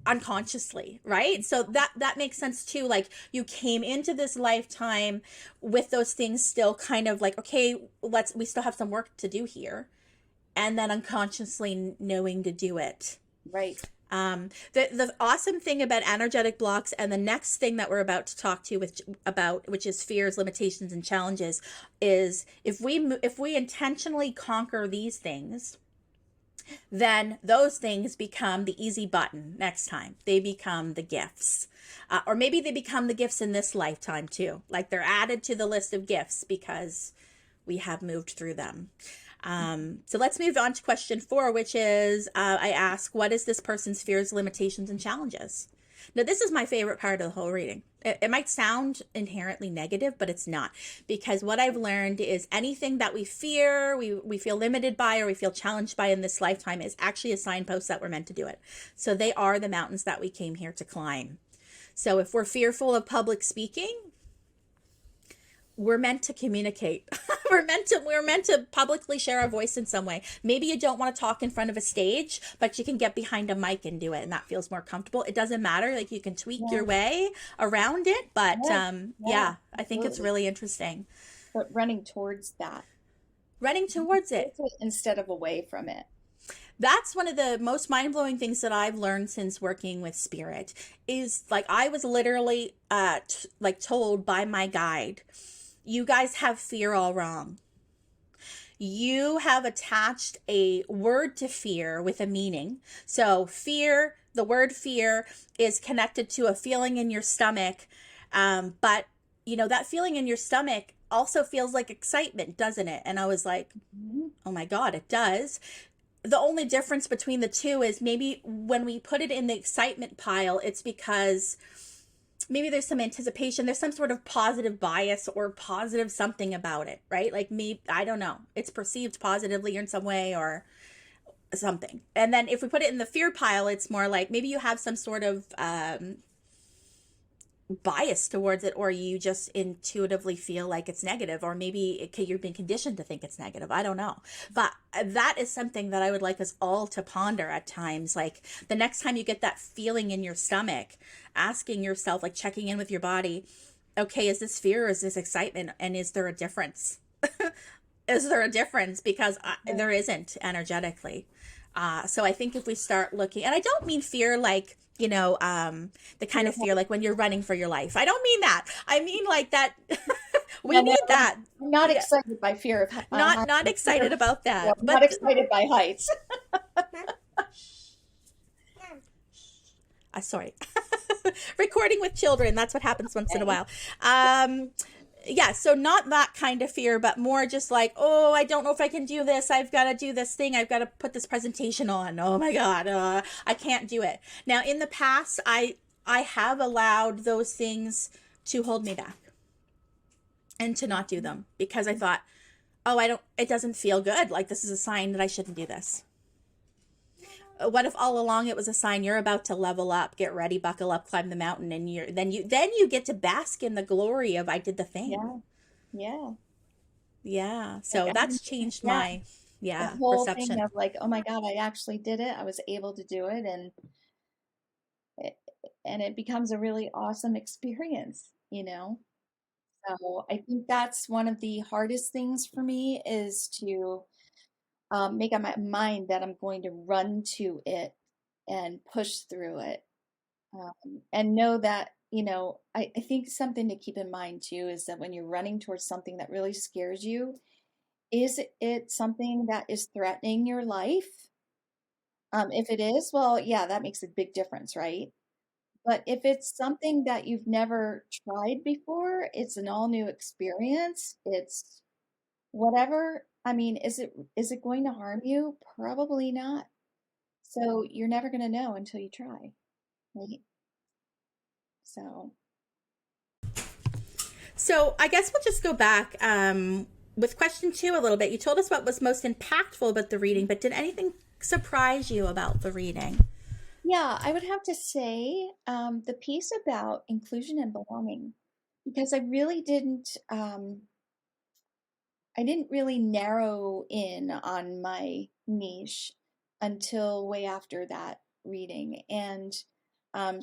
unconsciously, right? So that makes sense too. Like, you came into this lifetime with those things still kind of like, okay, we still have some work to do here, and then unconsciously knowing to do it. Right. The awesome thing about energetic blocks, and the next thing that we're about to talk to you about, which is fears, limitations, and challenges, is if we intentionally conquer these things, then those things become the easy button next time. They become the gifts. Or maybe they become the gifts in this lifetime too. Like, they're added to the list of gifts because we have moved through them. So let's move on to question 4, which is, I ask, what is this person's fears, limitations, and challenges? Now, this is my favorite part of the whole reading. It might sound inherently negative, but it's not. Because what I've learned is anything that we fear, we feel limited by, or we feel challenged by in this lifetime is actually a signpost that we're meant to do it. So they are the mountains that we came here to climb. So if we're fearful of public speaking, we're meant to communicate. we're meant to publicly share our voice in some way. Maybe you don't want to talk in front of a stage, but you can get behind a mic and do it, and that feels more comfortable. It doesn't matter. Like, you can tweak Yeah. your way around it, but Yeah. yeah, I think it's Absolutely. really interesting. But running towards that. Running towards it. Instead of away from it. That's one of the most mind-blowing things that I've learned since working with spirit, is like, I was literally told by my guide, you guys have fear all wrong. You have attached a word to fear with a meaning. So fear, the word fear, is connected to a feeling in your stomach. But that feeling in your stomach also feels like excitement, doesn't it? And I was like, Mhm. oh my God, it does. The only difference between the two is maybe when we put it in the excitement pile, it's because maybe there's some anticipation, there's some sort of positive bias or positive something about it, right? Like me, I don't know, it's perceived positively in some way or something. And then if we put it in the fear pile, it's more like maybe you have some sort of bias towards it, or you just intuitively feel like it's negative, or maybe you've been conditioned to think it's negative. I don't know, but that is something that I would like us all to ponder at times. Like the next time you get that feeling in your stomach, asking yourself, like checking in with your body, okay, is this fear or is this excitement, and is there a difference? Is there a difference? Because there isn't energetically. So I think if we start looking, and I don't mean fear like, the kind of fear like when you're running for your life. I don't mean that. I mean like that. Yeah, We no, need that. I'm not Yeah. excited by fear of Not excited about yeah, that. I'm not But excited by heights. sorry. Recording with children, that's what happens once in a while. Um, yeah, so not that kind of fear, but more just like, oh, I don't know if I can do this. I've got to do this thing. I've got to put this presentation on. Oh my God, I can't do it. Now, in the past, I have allowed those things to hold me back and to not do them because I thought, oh, it doesn't feel good. Like this is a sign that I shouldn't do this. What if all along it was a sign you're about to level up, get ready, buckle up, climb the mountain, and then you get to bask in the glory of I did the thing. Yeah, yeah. Yeah. Like So I that's mean, changed yeah, my the yeah, whole thing perception. of like, oh my God, I actually did it. I was able to do it, it, and it becomes a really awesome experience, you know? So I think that's one of the hardest things for me is to make up my mind that I'm going to run to it and push through it. And know that, I think something to keep in mind too is that when you're running towards something that really scares you, is it something that is threatening your life? If it is, well, yeah, that makes a big difference, right? But if it's something that you've never tried before, it's an all new experience. It's whatever. I mean, is it going to harm you? Probably not. So you're never going to know until you try, right? So, So I guess we'll just go back with question 2 a little bit. You told us what was most impactful about the reading, but did anything surprise you about the reading? yeah, I would have to say the piece about inclusion and belonging, because I didn't really narrow in on my niche until way after that reading. And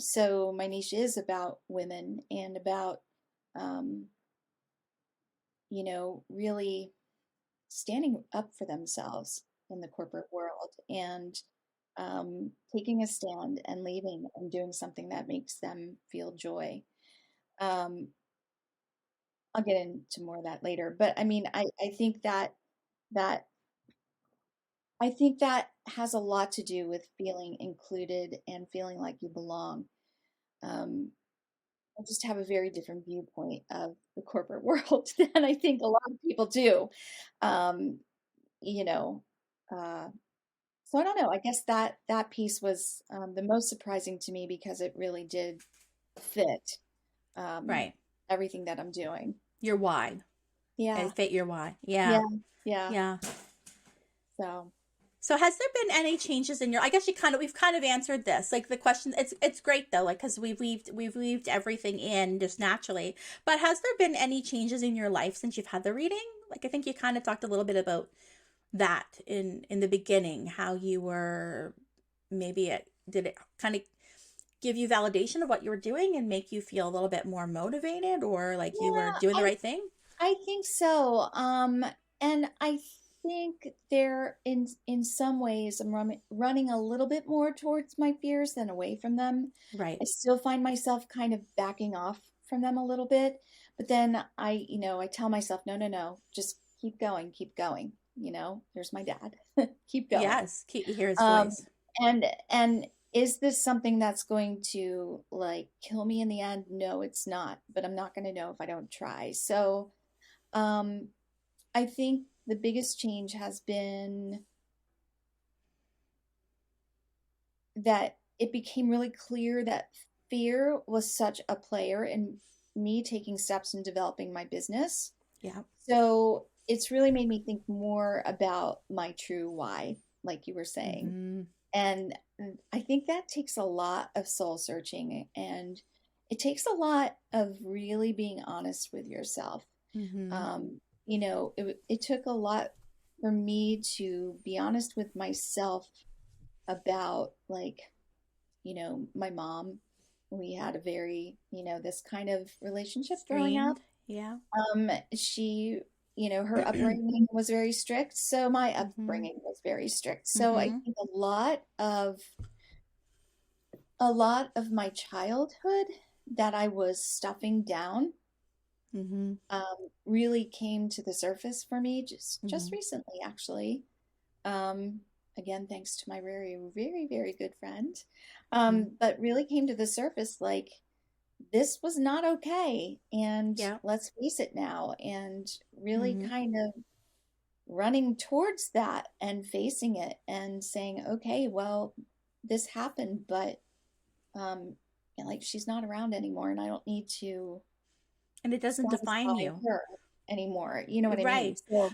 so my niche is about women and about, um, really standing up for themselves in the corporate world and taking a stand and leaving and doing something that makes them feel joy. Um, I'll get into more of that later, but I mean, I think that I think that has a lot to do with feeling included and feeling like you belong. Um, I just have a very different viewpoint of the corporate world than I think a lot of people do. Um, you know, uh, so I don't know. I guess that piece was the most surprising to me because it really did fit um, Right. everything that I'm doing. Your why. Yeah, It fit your why. yeah, Yeah. yeah. Yeah. So So has there been any changes in your, I guess we've kind of answered this. Like the question, it's great though, like cuz we've weaved everything in just naturally. But has there been any changes in your life since you've had the reading? Like I think you kind of talked a little bit about that in the beginning, how you were, maybe it did it kind of give you validation of what you were doing and make you feel a little bit more motivated, or like you were yeah, doing the right thing? I think so. And I think there in some ways I'm running a little bit more towards my fears than away from them. Right. I still find myself kind of backing off from them a little bit, but then I tell myself, no, no, no, just keep going, keep going. There's my dad. Keep going. Yes, keep you hear his Um, voice. and is this something that's going to like kill me in the end? No, it's not, but I'm not going to know if I don't try. So, Um, I think the biggest change has been that it became really clear that fear was such a player in me taking steps in developing my business. Yeah. So it's really made me think more about my true why, like you were saying. Mm-hmm. And I think that takes a lot of soul searching, and it takes a lot of really being honest with yourself. Mm-hmm. It took a lot for me to be honest with myself about, like, my mom. We had a very, this kind of relationship growing up. Strained. Yeah. She, her upbringing was very strict, so my Mm-hmm. upbringing was very strict. So I Mm-hmm. think a lot of my childhood that I was stuffing down Mm-hmm. really came to the surface for me just Mm-hmm. recently, actually. Um, Again, thanks to my very, very, very good friend. Mm-hmm. But really came to the surface, like, this was not okay, and Yeah. let's face it now, and really Mm-hmm. kind of running towards that and facing it and saying, okay, well, this happened, but um, like, she's not around anymore, and I don't need to And it doesn't define satisfy you. her anymore. You know what I mean? Right. So,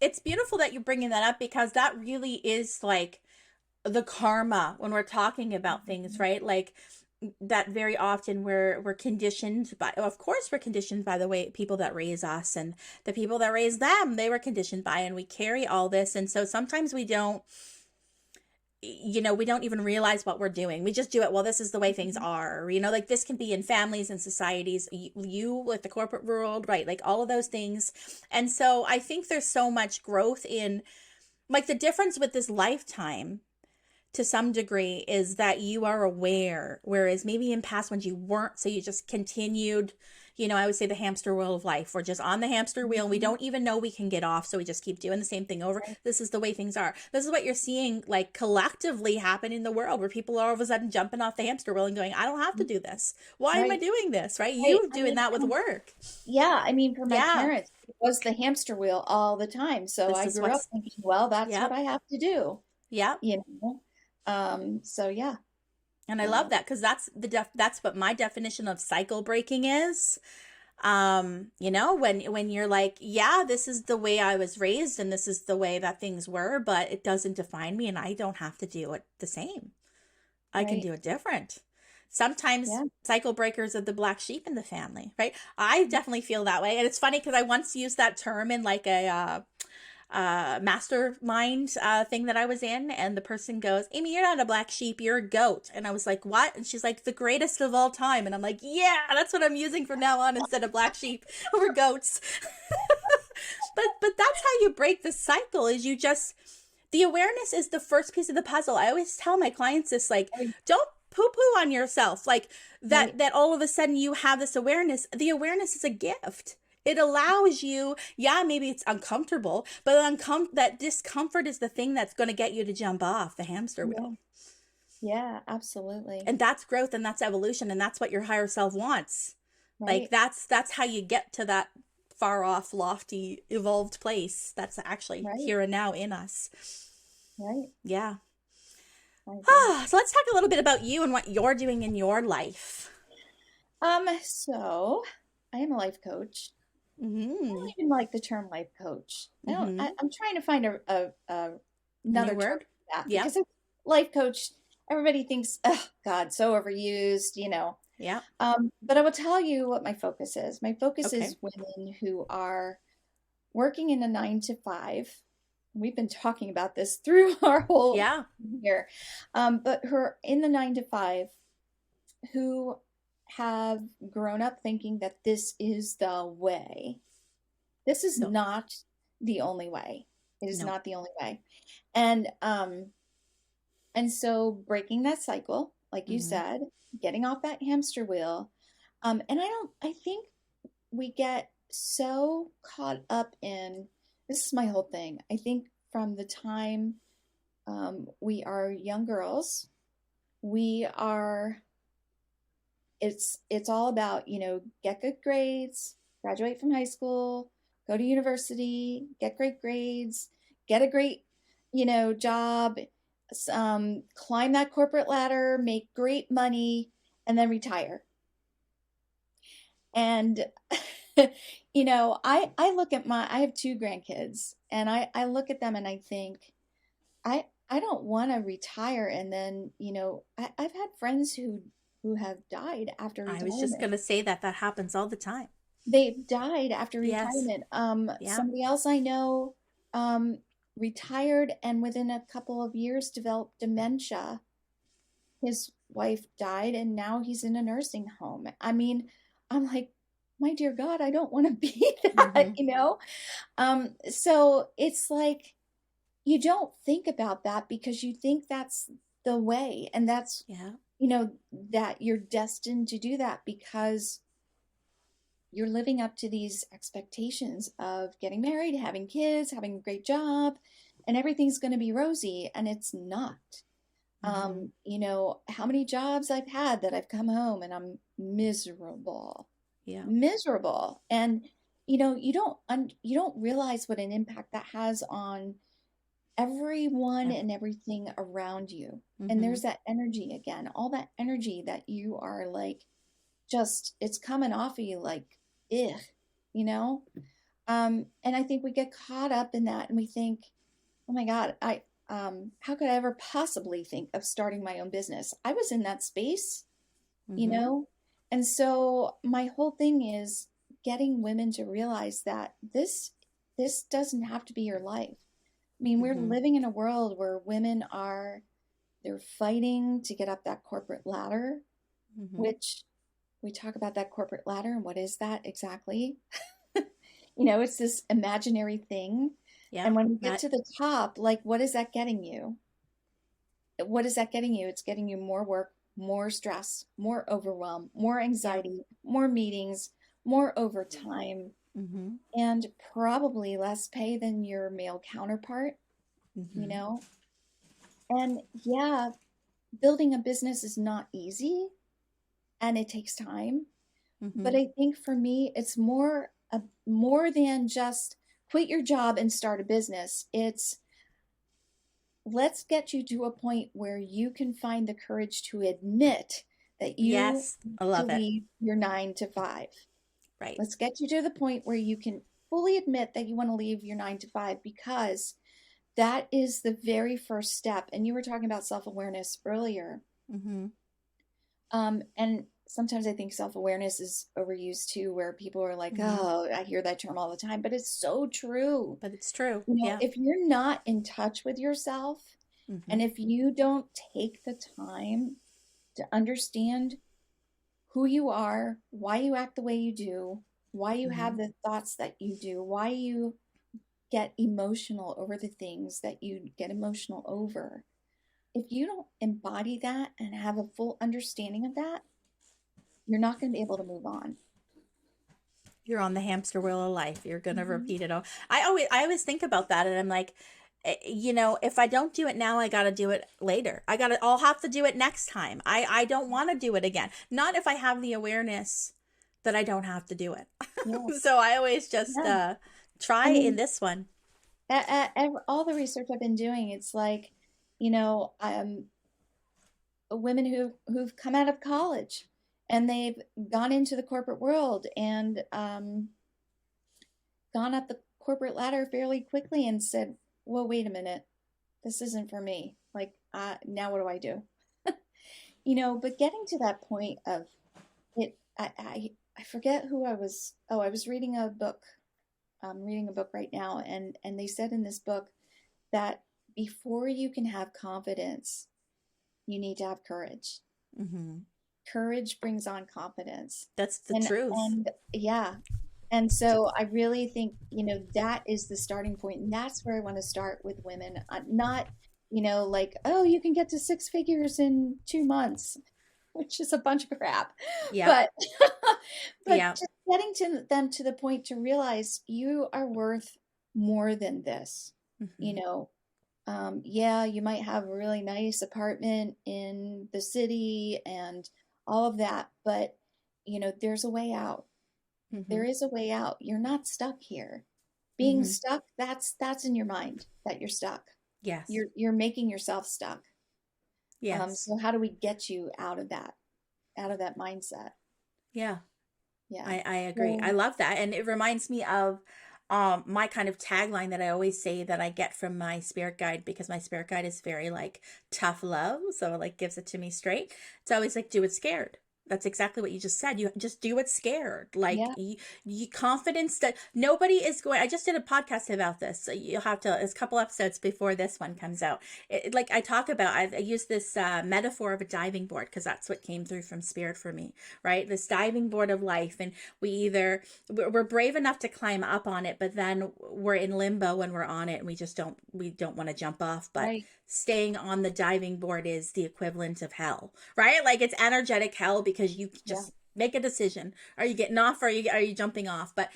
It's beautiful that you're bringing that up because that really is like the karma when we're talking about things, right? Like that very often we're conditioned by, of course we're conditioned by the way people that raise us and the people that raise them, they were conditioned by, and we carry all this. And so sometimes we don't, we don't even realize what we're doing. We just do it. Well, this is the way things are, like this can be in families and societies, you with the corporate world, right? Like all of those things. And so I think there's so much growth in, like, the difference with this lifetime to some degree is that you are aware, whereas maybe in past ones you weren't. So you just continued, I would say the hamster wheel of life. We're just on the hamster wheel and we mhm, don't even know we can get off. So we just keep doing the same thing over. right, This is the way things are. This is what you're seeing, like, collectively happen in the world, where people are all of a sudden jumping off the hamster wheel and going, I don't have to do this. Why am I right, doing this? Right? right. You doing that with work. Yeah, I mean, for my Yeah. parents, it was the hamster wheel all the time. So This I is grew up what's, thinking, well, that's what yep. I have to do, Yep. you know. So yeah. And I love Um, that because that's what my definition of cycle breaking is. When you're like, yeah, this is the way I was raised and this is the way that things were, but it doesn't define me and I don't have to do it the same. I can right. do it different. Sometimes Yeah. cycle breakers are the black sheep in the family, right? I definitely feel that way. And it's funny because I once used that term in like a mastermind thing that I was in, and the person goes, Amy, you're not a black sheep, you're a goat. And I was like, what? And she's like, the greatest of all time. And I'm like, yeah, that's what I'm using from now on instead of black sheep or goats. But that's how you break the cycle, is you just, the awareness is the first piece of the puzzle. I always tell my clients this, like, Right. don't poo-poo on yourself, like Right. that all of a sudden you have this awareness. The awareness is a gift. It allows you, yeah, maybe it's uncomfortable, but that discomfort is the thing that's going to get you to jump off the hamster Yeah. wheel. Yeah, absolutely. And that's growth and that's evolution and that's what your higher self wants. Like Right. that's how you get to that far off, lofty, evolved place that's actually Right. here and now in us. Right. Yeah. I agree. So let's talk a little bit about you and what you're doing in your life. So I am a life coach. I Mm-hmm. don't even like the term life coach. Mm-hmm. I'm trying to find A new another term word? for that, Yep. because life coach, everybody thinks, oh God, so overused. Yep. But I will tell you what my focus is. My focus Okay. is women who are working in a 9 to 5. We've been talking about this through our whole Yeah. year. But who are in the 9 to 5, who have grown up thinking that this is the way. This is No. not the only way. It is No. not the only way. And so breaking that cycle, like you Mm-hmm. said, getting off that hamster wheel. And I think we get so caught up in, this is my whole thing. I think from the time we are young girls, we are, it's all about, get good grades, graduate from high school, go to university, get great grades, get a great, job, climb that corporate ladder, make great money, and then retire. And I look at I have two grandkids, and I look at them and I think, I don't want to retire. And then, I've had friends who have died after I was just retirement. gonna say that that happens all the time. They've died after Yes. retirement. Yeah. Somebody else I know, retired and within a couple of years developed dementia. His wife died and now he's in a nursing home. I mean, I'm like, my dear God, I don't want to be that, Mm-hmm. So it's like you don't think about that because you think that's the way, and that's, Yeah. that you're destined to do that because you're living up to these expectations of getting married, having kids, having a great job, and everything's going to be rosy, and it's not. Mm-hmm. How many jobs I've had that I've come home and I'm miserable, Yeah. miserable. And you don't realize what an impact that has on everyone Ev- and everything around you. And Mm-hmm. there's that energy again, all that energy that you are like, just it's coming off of you like, ugh, you know? And I think we get caught up in that and we think, oh my God, how could I ever possibly think of starting my own business? I was in that space, you Mm-hmm. know? And so my whole thing is getting women to realize that this doesn't have to be your life. I mean, we're Mm-hmm. living in a world where women they're fighting to get up that corporate ladder, Mm-hmm. which we talk about that corporate ladder and what is that exactly? It's this imaginary thing. Yeah. And when we get Matt. to the top, like, what is that getting you? What is that getting you? It's getting you more work, more stress, more overwhelm, more Yeah. anxiety, more meetings, more overtime, Mm-hmm. and probably less pay than your male counterpart, you Mm-hmm. know? And yeah, building a business is not easy and it takes time. But Mm-hmm. I think for me, it's more than just quit your job and start a business. It's let's get you to a point where you can find the courage to admit that you Yes. need I to love it. leave your 9 to 5. Right. Let's get you to the point where you can fully admit that you want to leave your 9 to 5 because that is the very first step. And you were talking about self awareness earlier. Mm-hmm. And sometimes I think self awareness is overused too, where people are like, Mm-hmm. oh, I hear that term all the time, but it's so true. But it's true. Yeah. If you're not in touch with yourself, Mm-hmm. and if you don't take the time to understand who you are, why you act the way you do, why you Mm-hmm. have the thoughts that you do, why you get emotional over the things that you get emotional over, if you don't embody that and have a full understanding of that, you're not going to be able to move on. You're on the hamster wheel of life. You're gonna Mhm. repeat it all. I always think about that, and I'm like, if I don't do it now, I gotta do it later. I'll have to do it next time. I don't want to do it again. Not if I have the awareness that I don't have to do it. Yes. So I always just Yeah. try I in mean, this one. all the research I've been doing, it's like, women who've come out of college and they've gone into the corporate world and gone up the corporate ladder fairly quickly and said, well, wait a minute, this isn't for me. Like, now what do I do? But getting to that point of it, I forget who I was. Oh, I was reading a book. I'm reading a book right now, and they said in this book that before you can have confidence, you need to have courage. Hmm. Courage brings on confidence. That's the And truth. and yeah. And so I really think, that is the starting point. And that's where I want to start with women. Not, like, oh, you can get to 6 figures in 2 months, which is a bunch of crap. Yep. But but Yeah. just getting to them to the point to realize you are worth more than this. You Hmm. know, yeah, you might have a really nice apartment in the city and all of that, but there's a way out. Hmm. There is a way out. You're not stuck here. Being Mm-hmm. stuck, that's in your mind that you're stuck. Yes. You're making yourself stuck. Yes. So how do we get you out of that mindset? Yeah. Yeah. I agree. I So love that. And it reminds me of my kind of tagline that I always say that I get from my spirit guide, because my spirit guide is very like tough love. So like gives it to me straight. It's always like, do it scared. That's exactly what you just said. You just do it scared. Like yeah, you confidence that nobody is going. I just did a podcast about this. So you'll have to, it's a couple episodes before this one comes out. Like I talk about, I use this metaphor of a diving board because that's what came through from spirit for me, right? This diving board of life. And we're brave enough to climb up on it, but then we're in limbo when we're on it, and we don't want to jump off. But right. staying on the diving board is the equivalent of hell, right? Like it's energetic hell because you Yeah. just make a decision. Are you getting off, or are you jumping off? But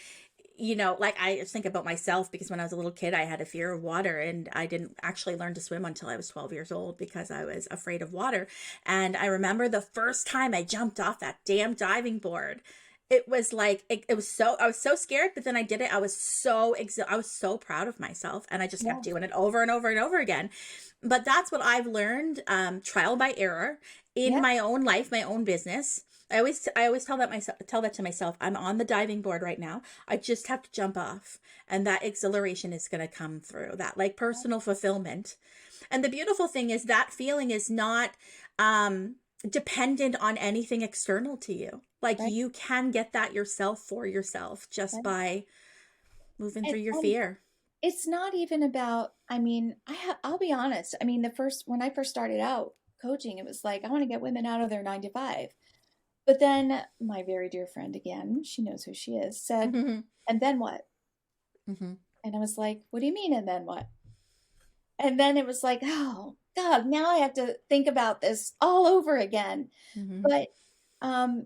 like I think about myself, because when I was a little kid, I had a fear of water, and I didn't actually learn to swim until I was 12 years old because I was afraid of water. And I remember the first time I jumped off that damn diving board, it was like it was so, I was so scared, but then I did it. I was so proud of myself, and I just kept Yeah. doing it over and over and over again. But that's what I've learned, trial by error in Yeah. my own life, my own business. I always tell that to myself. I'm on the diving board right now. I just have to jump off, and that exhilaration is going to come through. That like personal fulfillment. And the beautiful thing is that feeling is not dependent on anything external to you. Like Right. you can get that yourself for yourself just Right. by moving And, through your and fear. it's not even about, I mean, I'll be honest. I mean, when I first started out coaching, it was like, I want to get women out of their 9 to 5. But then my very dear friend, again, she knows who she is, said, Mm-hmm. and then what? Mm-hmm. And I was like, what do you mean, and then what? And then it was like, oh, God, now I have to think about this all over again. Mm-hmm. But um,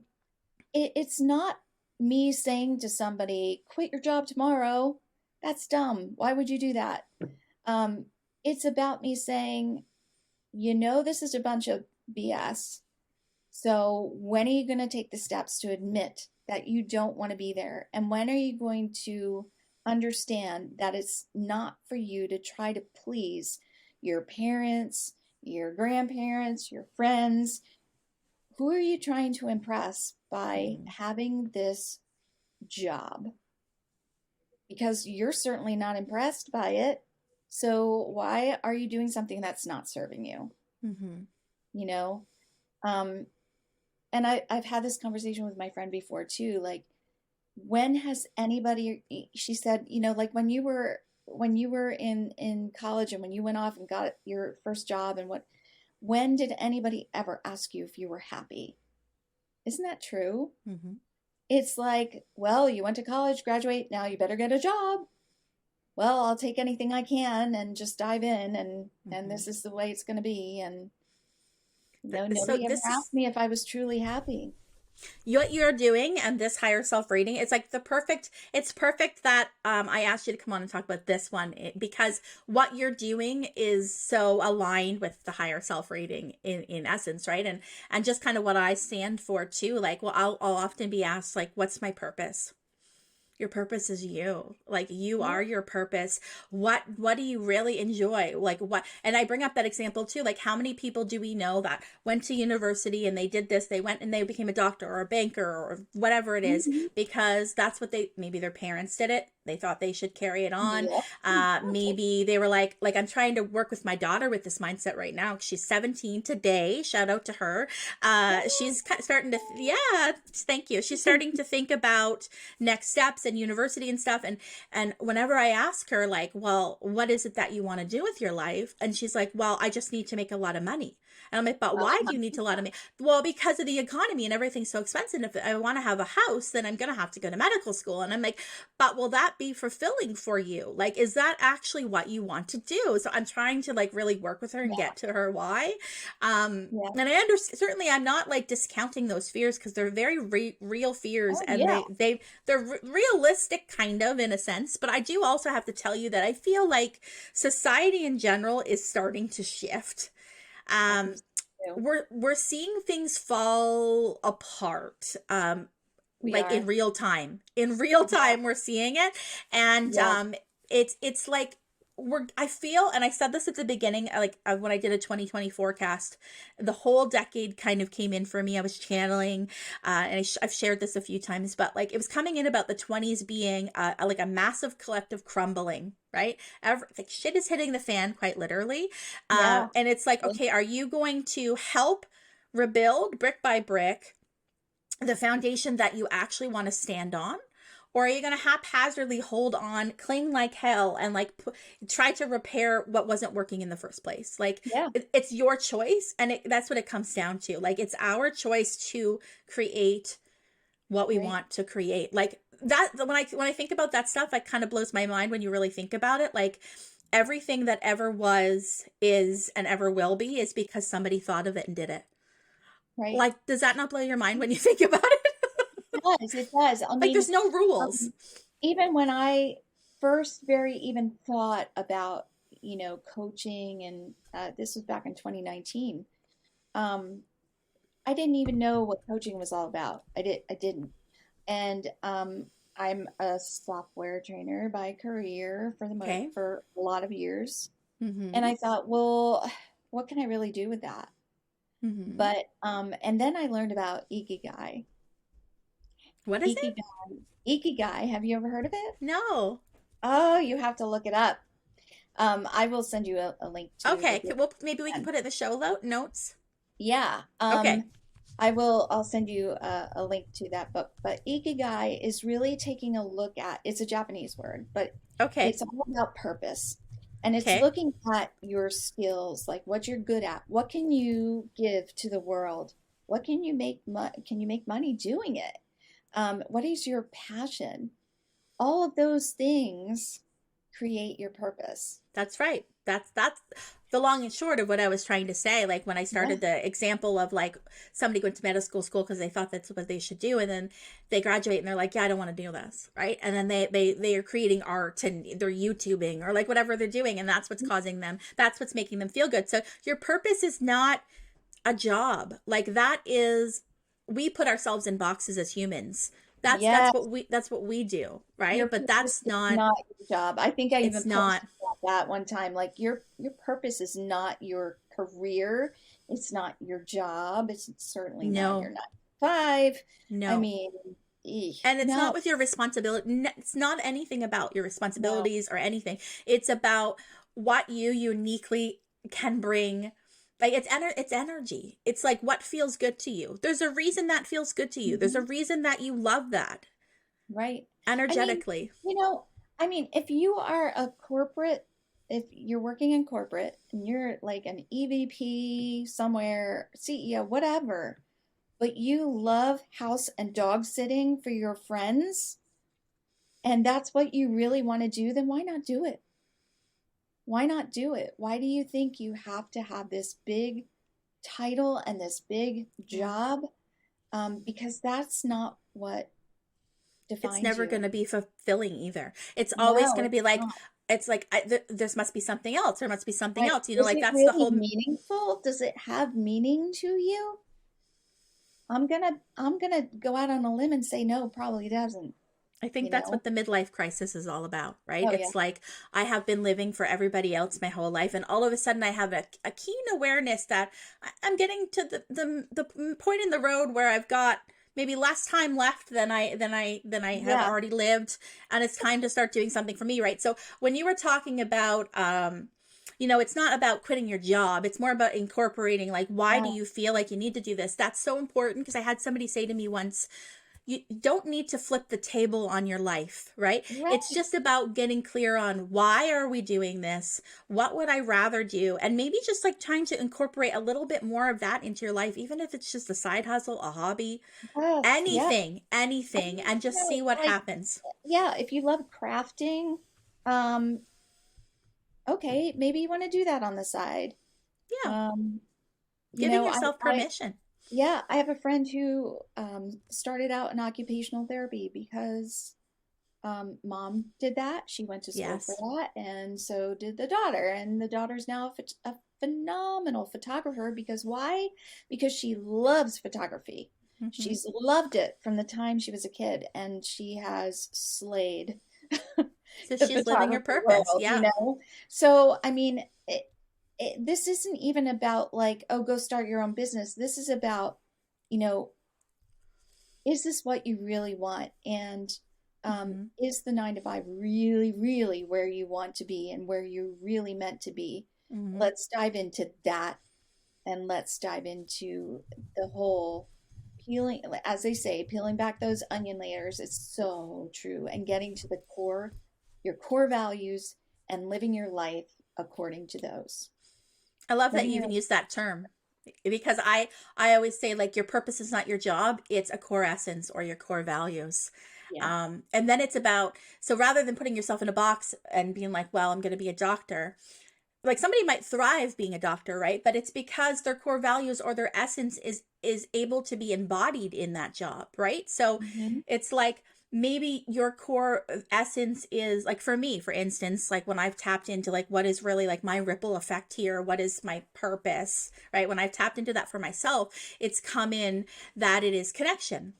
it's not me saying to somebody, quit your job tomorrow. That's dumb. Why would you do that? Um, it's about me saying, this is a bunch of BS. So when are you going to take the steps to admit that you don't want to be there? And when are you going to understand that it's not for you to try to please your parents, your grandparents, your friends? Who are you trying to impress by Mm-hmm. having this job? Because you're certainly not impressed by it. So why are you doing something that's not serving you? Mm-hmm. You know? Um, and I've had this conversation with my friend before too. Like, when has anybody, she said, like when you were in college and when you went off and got your first job and when did anybody ever ask you if you were happy? Isn't that true? Mm-hmm. It's like, well, you went to college, graduate, now you better get a job. Well, I'll take anything I can and just dive in, and Mm-hmm. this is the way it's going to be. And So nobody ever this is asked me if I was truly happy. what you're doing, and this higher self reading. It's like it's perfect that I asked you to come on and talk about this one, because what you're doing is so aligned with the higher self reading in essence, right? And just kind of what I stand for too. Like, well, I'll often be asked like, what's my purpose? Your purpose is you. Like you Yeah. are your purpose. What do you really enjoy? Like what, and I bring up that example too. Like how many people do we know that went to university and they did this, they went and they became a doctor or a banker or whatever it is, Mhm. because that's what they, maybe their parents did it. They thought they should carry it on. Yeah, exactly. Maybe they were like I'm trying to work with my daughter with this mindset right now. She's 17 today. Shout out to her. She's starting to, yeah, thank you. She's starting to think about next steps and university and stuff. And whenever I ask her, like, well, what is it that you want to do with your life? And she's like, well, I just need to make a lot of money. And I'm like, but why do you need to a lot of money? Well, because of the economy and everything's so expensive. If I want to have a house, then I'm going to have to go to medical school. And I'm like, but will that be fulfilling for you? Like, is that actually what you want to do? So I'm trying to like really work with her and Yeah, get to her why. yeah. And I understand, certainly I'm not like discounting those fears, because they're very real fears, Oh, and yeah. they're realistic kind of in a sense. But I do also have to tell you that I feel like society in general is starting to shift. I think Um, so too. we're seeing things fall apart. We like in are. real time. In real Yeah. time, we're seeing it. And Yeah. it's like I feel, and I said this at the beginning, like when I did a 2020 forecast, the whole decade kind of came in for me. I was channeling, and I've shared this a few times, but like it was coming in about the 20s being like a massive collective crumbling, right? Like shit is hitting the fan, quite literally. Yeah. And it's like, okay, are you going to help rebuild brick by brick the foundation that you actually want to stand on? Or are you going to haphazardly hold on, cling like hell, and like try to repair what wasn't working in the first place? Like Yeah. it's your choice, and that's what it comes down to. Like it's our choice to create what we Right. want to create. Like that, when I think about that stuff, it kind of blows my mind when you really think about it. Like everything that ever was, is, and ever will be is because somebody thought of it and did it. Right. Like, does that not blow your mind when you think about it? It does. It does. I Like mean, there's no rules. um, even when I first very even thought about, coaching, and this was back in 2019, um, I didn't even know what coaching was all about. I didn't. And I'm a software trainer by career Okay. for a lot of years. And Mm-hmm. I thought, well, what can I really do with that? Mm-hmm. But and then I learned about ikigai. What is it? Ikigai, have you ever heard of it? No. Oh, you have to look it up. I will send you a link to the Okay. book. Well, maybe we can And put it in the show notes. yeah, Okay. I'll send you a link to that book. But Ikigai is really taking a look at, it's a Japanese word, but Okay. it's all about purpose. And it's Okay. looking at your skills, like what you're good at. What can you give to the world? What can you can you make money doing it? What is your passion? All of those things create your purpose. That's right. That's the long and short of what I was trying to say. Like when I Yeah. started the example of like somebody going to medical school because they thought that's what they should do, and then they graduate and they're like, yeah, I don't want to do this, right? And then they are creating art and they're YouTubing or like whatever they're doing, and that's what's causing them. That's what's making them feel good. So your purpose is not a job. Like that is, we put ourselves in boxes as humans. That's Yes. what we do, Your right? But purpose that's is not, not your job. I think I it's even not. posted about that one time. Like your purpose is not your career. It's not your job. It's certainly not your No. 9 to 5. I No. mean, And it's no, not with your responsibility. It's not anything about your no. responsibilities or anything. It's about what you uniquely can bring. Like it's energy. It's like what feels good to you. There's a reason that feels good to you. There's a Mhm. reason that you love that Right. I mean, energetically. you know, if you are a corporate, if you're working in corporate and you're like an EVP somewhere, CEO, whatever, but you love house and dog sitting for your friends, and that's what you really want to do, then why not do it? Why not do it? Why do you think you have to have this big title and this big Yeah. job? Because that's not what It's defines never you. going to be fulfilling either. It's always No, going to be it's like, not. it's like there must be something else. There must be something Right. else. Is Like it that's the really whole. meaningful? Does it have meaning to you? I'm gonna go out on a limb and say no, probably doesn't, I think you that's know? what the midlife crisis is all about, right? Oh yeah. It's like I have been living for everybody else my whole life, and all of a sudden I have a keen awareness that I'm getting to the point in the road where I've got maybe less time left than I have Yeah. already lived, and it's time to start doing something for me, right? So when you were talking about it's not about quitting your job. It's more about incorporating, like, why do Yeah. you feel like you need to do this? That's so important because I had somebody say to me once, you don't need to flip the table on your life, right? It's Right. just about getting clear on why are we doing this? What would I rather do? And maybe just like trying to incorporate a little bit more of that into your life, even if it's just a side hustle, a hobby, Yes. Yeah. I anything, mean, and just see what like, happens. yeah, if you love crafting, um, okay, maybe you want to do that on the side. Yeah, Um, you giving know, yourself permission. yeah, I have a friend who started out in occupational therapy because mom did that. She went to school for Yes. that, and so did the daughter. And the daughter's now a phenomenal photographer because why? Because she loves photography. Mm-hmm. She's loved it from the time she was a kid, and she has slayed So the she's living her photography purpose. world, Yeah. So, I mean, this isn't even about like, oh, go start your own business. This is about, you know, is this what you really want? And Mm-hmm. is the 9 to 5 really, really where you want to be and where you're really meant to be? Mm-hmm. Let's dive into that, and let's dive into the whole peeling, as they say, peeling back those onion layers. It's so true. And getting to the core, your core values, and living your life according to those. I love that Living you your, even use that term because I always say like your purpose is not your job, it's a core essence or your core values. yeah. And then it's about, so rather than putting yourself in a box and being like, well, I'm going to be a doctor, like somebody might thrive being a doctor, right? But it's because their core values or their essence is able to be embodied in that job, right? So Hmm. it's like maybe your core essence is like, for me, for instance, like when I've tapped into like what is really like my ripple effect here, what is my purpose, right? When I've tapped into that for myself, it's come in that it is connection.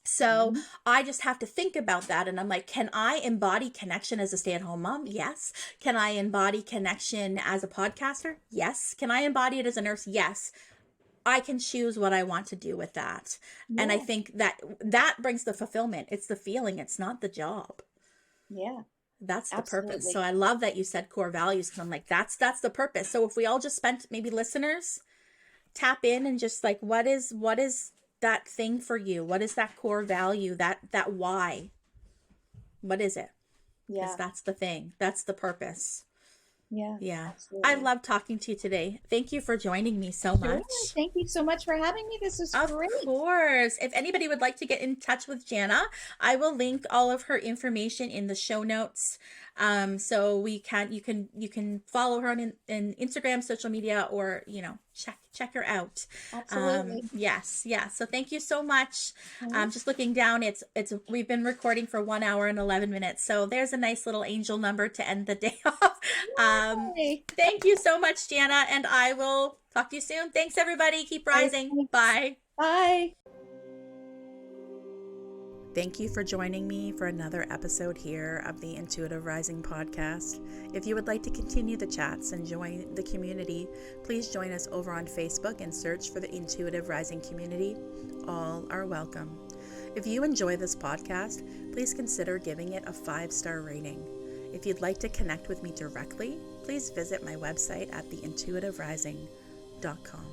So Hmm. I just have to think about that. And I'm like, can I embody connection as a stay-at-home mom? Yes. Can I embody connection as a podcaster? Yes. Can I embody it as a nurse? Yes. I can choose what I want to do with that. And I Yeah. think that that brings the fulfillment. It's the feeling. It's not the job. Yeah. That's the purpose. So Absolutely. I love that you said core values because I'm like, that's the purpose. So if we all just spent, maybe listeners tap in and just like, what is that thing for you? What is that core value? That why? What is it? Because Yeah. that's the thing. That's the purpose. Yeah. Yeah. I Absolutely. love talking to you today. Thank you for joining me so Sure. much. Thank you so much for having me. This was Of great. course. If anybody would like to get in touch with Jana, I will link all of her information in the show notes. So you can follow her on in Instagram, social media, or check her out. Absolutely. Yes, yeah. So thank you so much. Okay. Just looking down, it's we've been recording for 1 hour and 11 minutes. So there's a nice little angel number to end the day off. Yay. Thank you so much, Jana, and I will talk to you soon. Thanks, everybody. Keep All right. rising. Thanks. Bye. Bye. Thank you for joining me for another episode here of the Intuitive Rising podcast. If you would like to continue the chats and join the community, please join us over on Facebook and search for the Intuitive Rising community. All are welcome. If you enjoy this podcast, please consider giving it a 5-star rating. If you'd like to connect with me directly, please visit my website at theintuitiverising.com.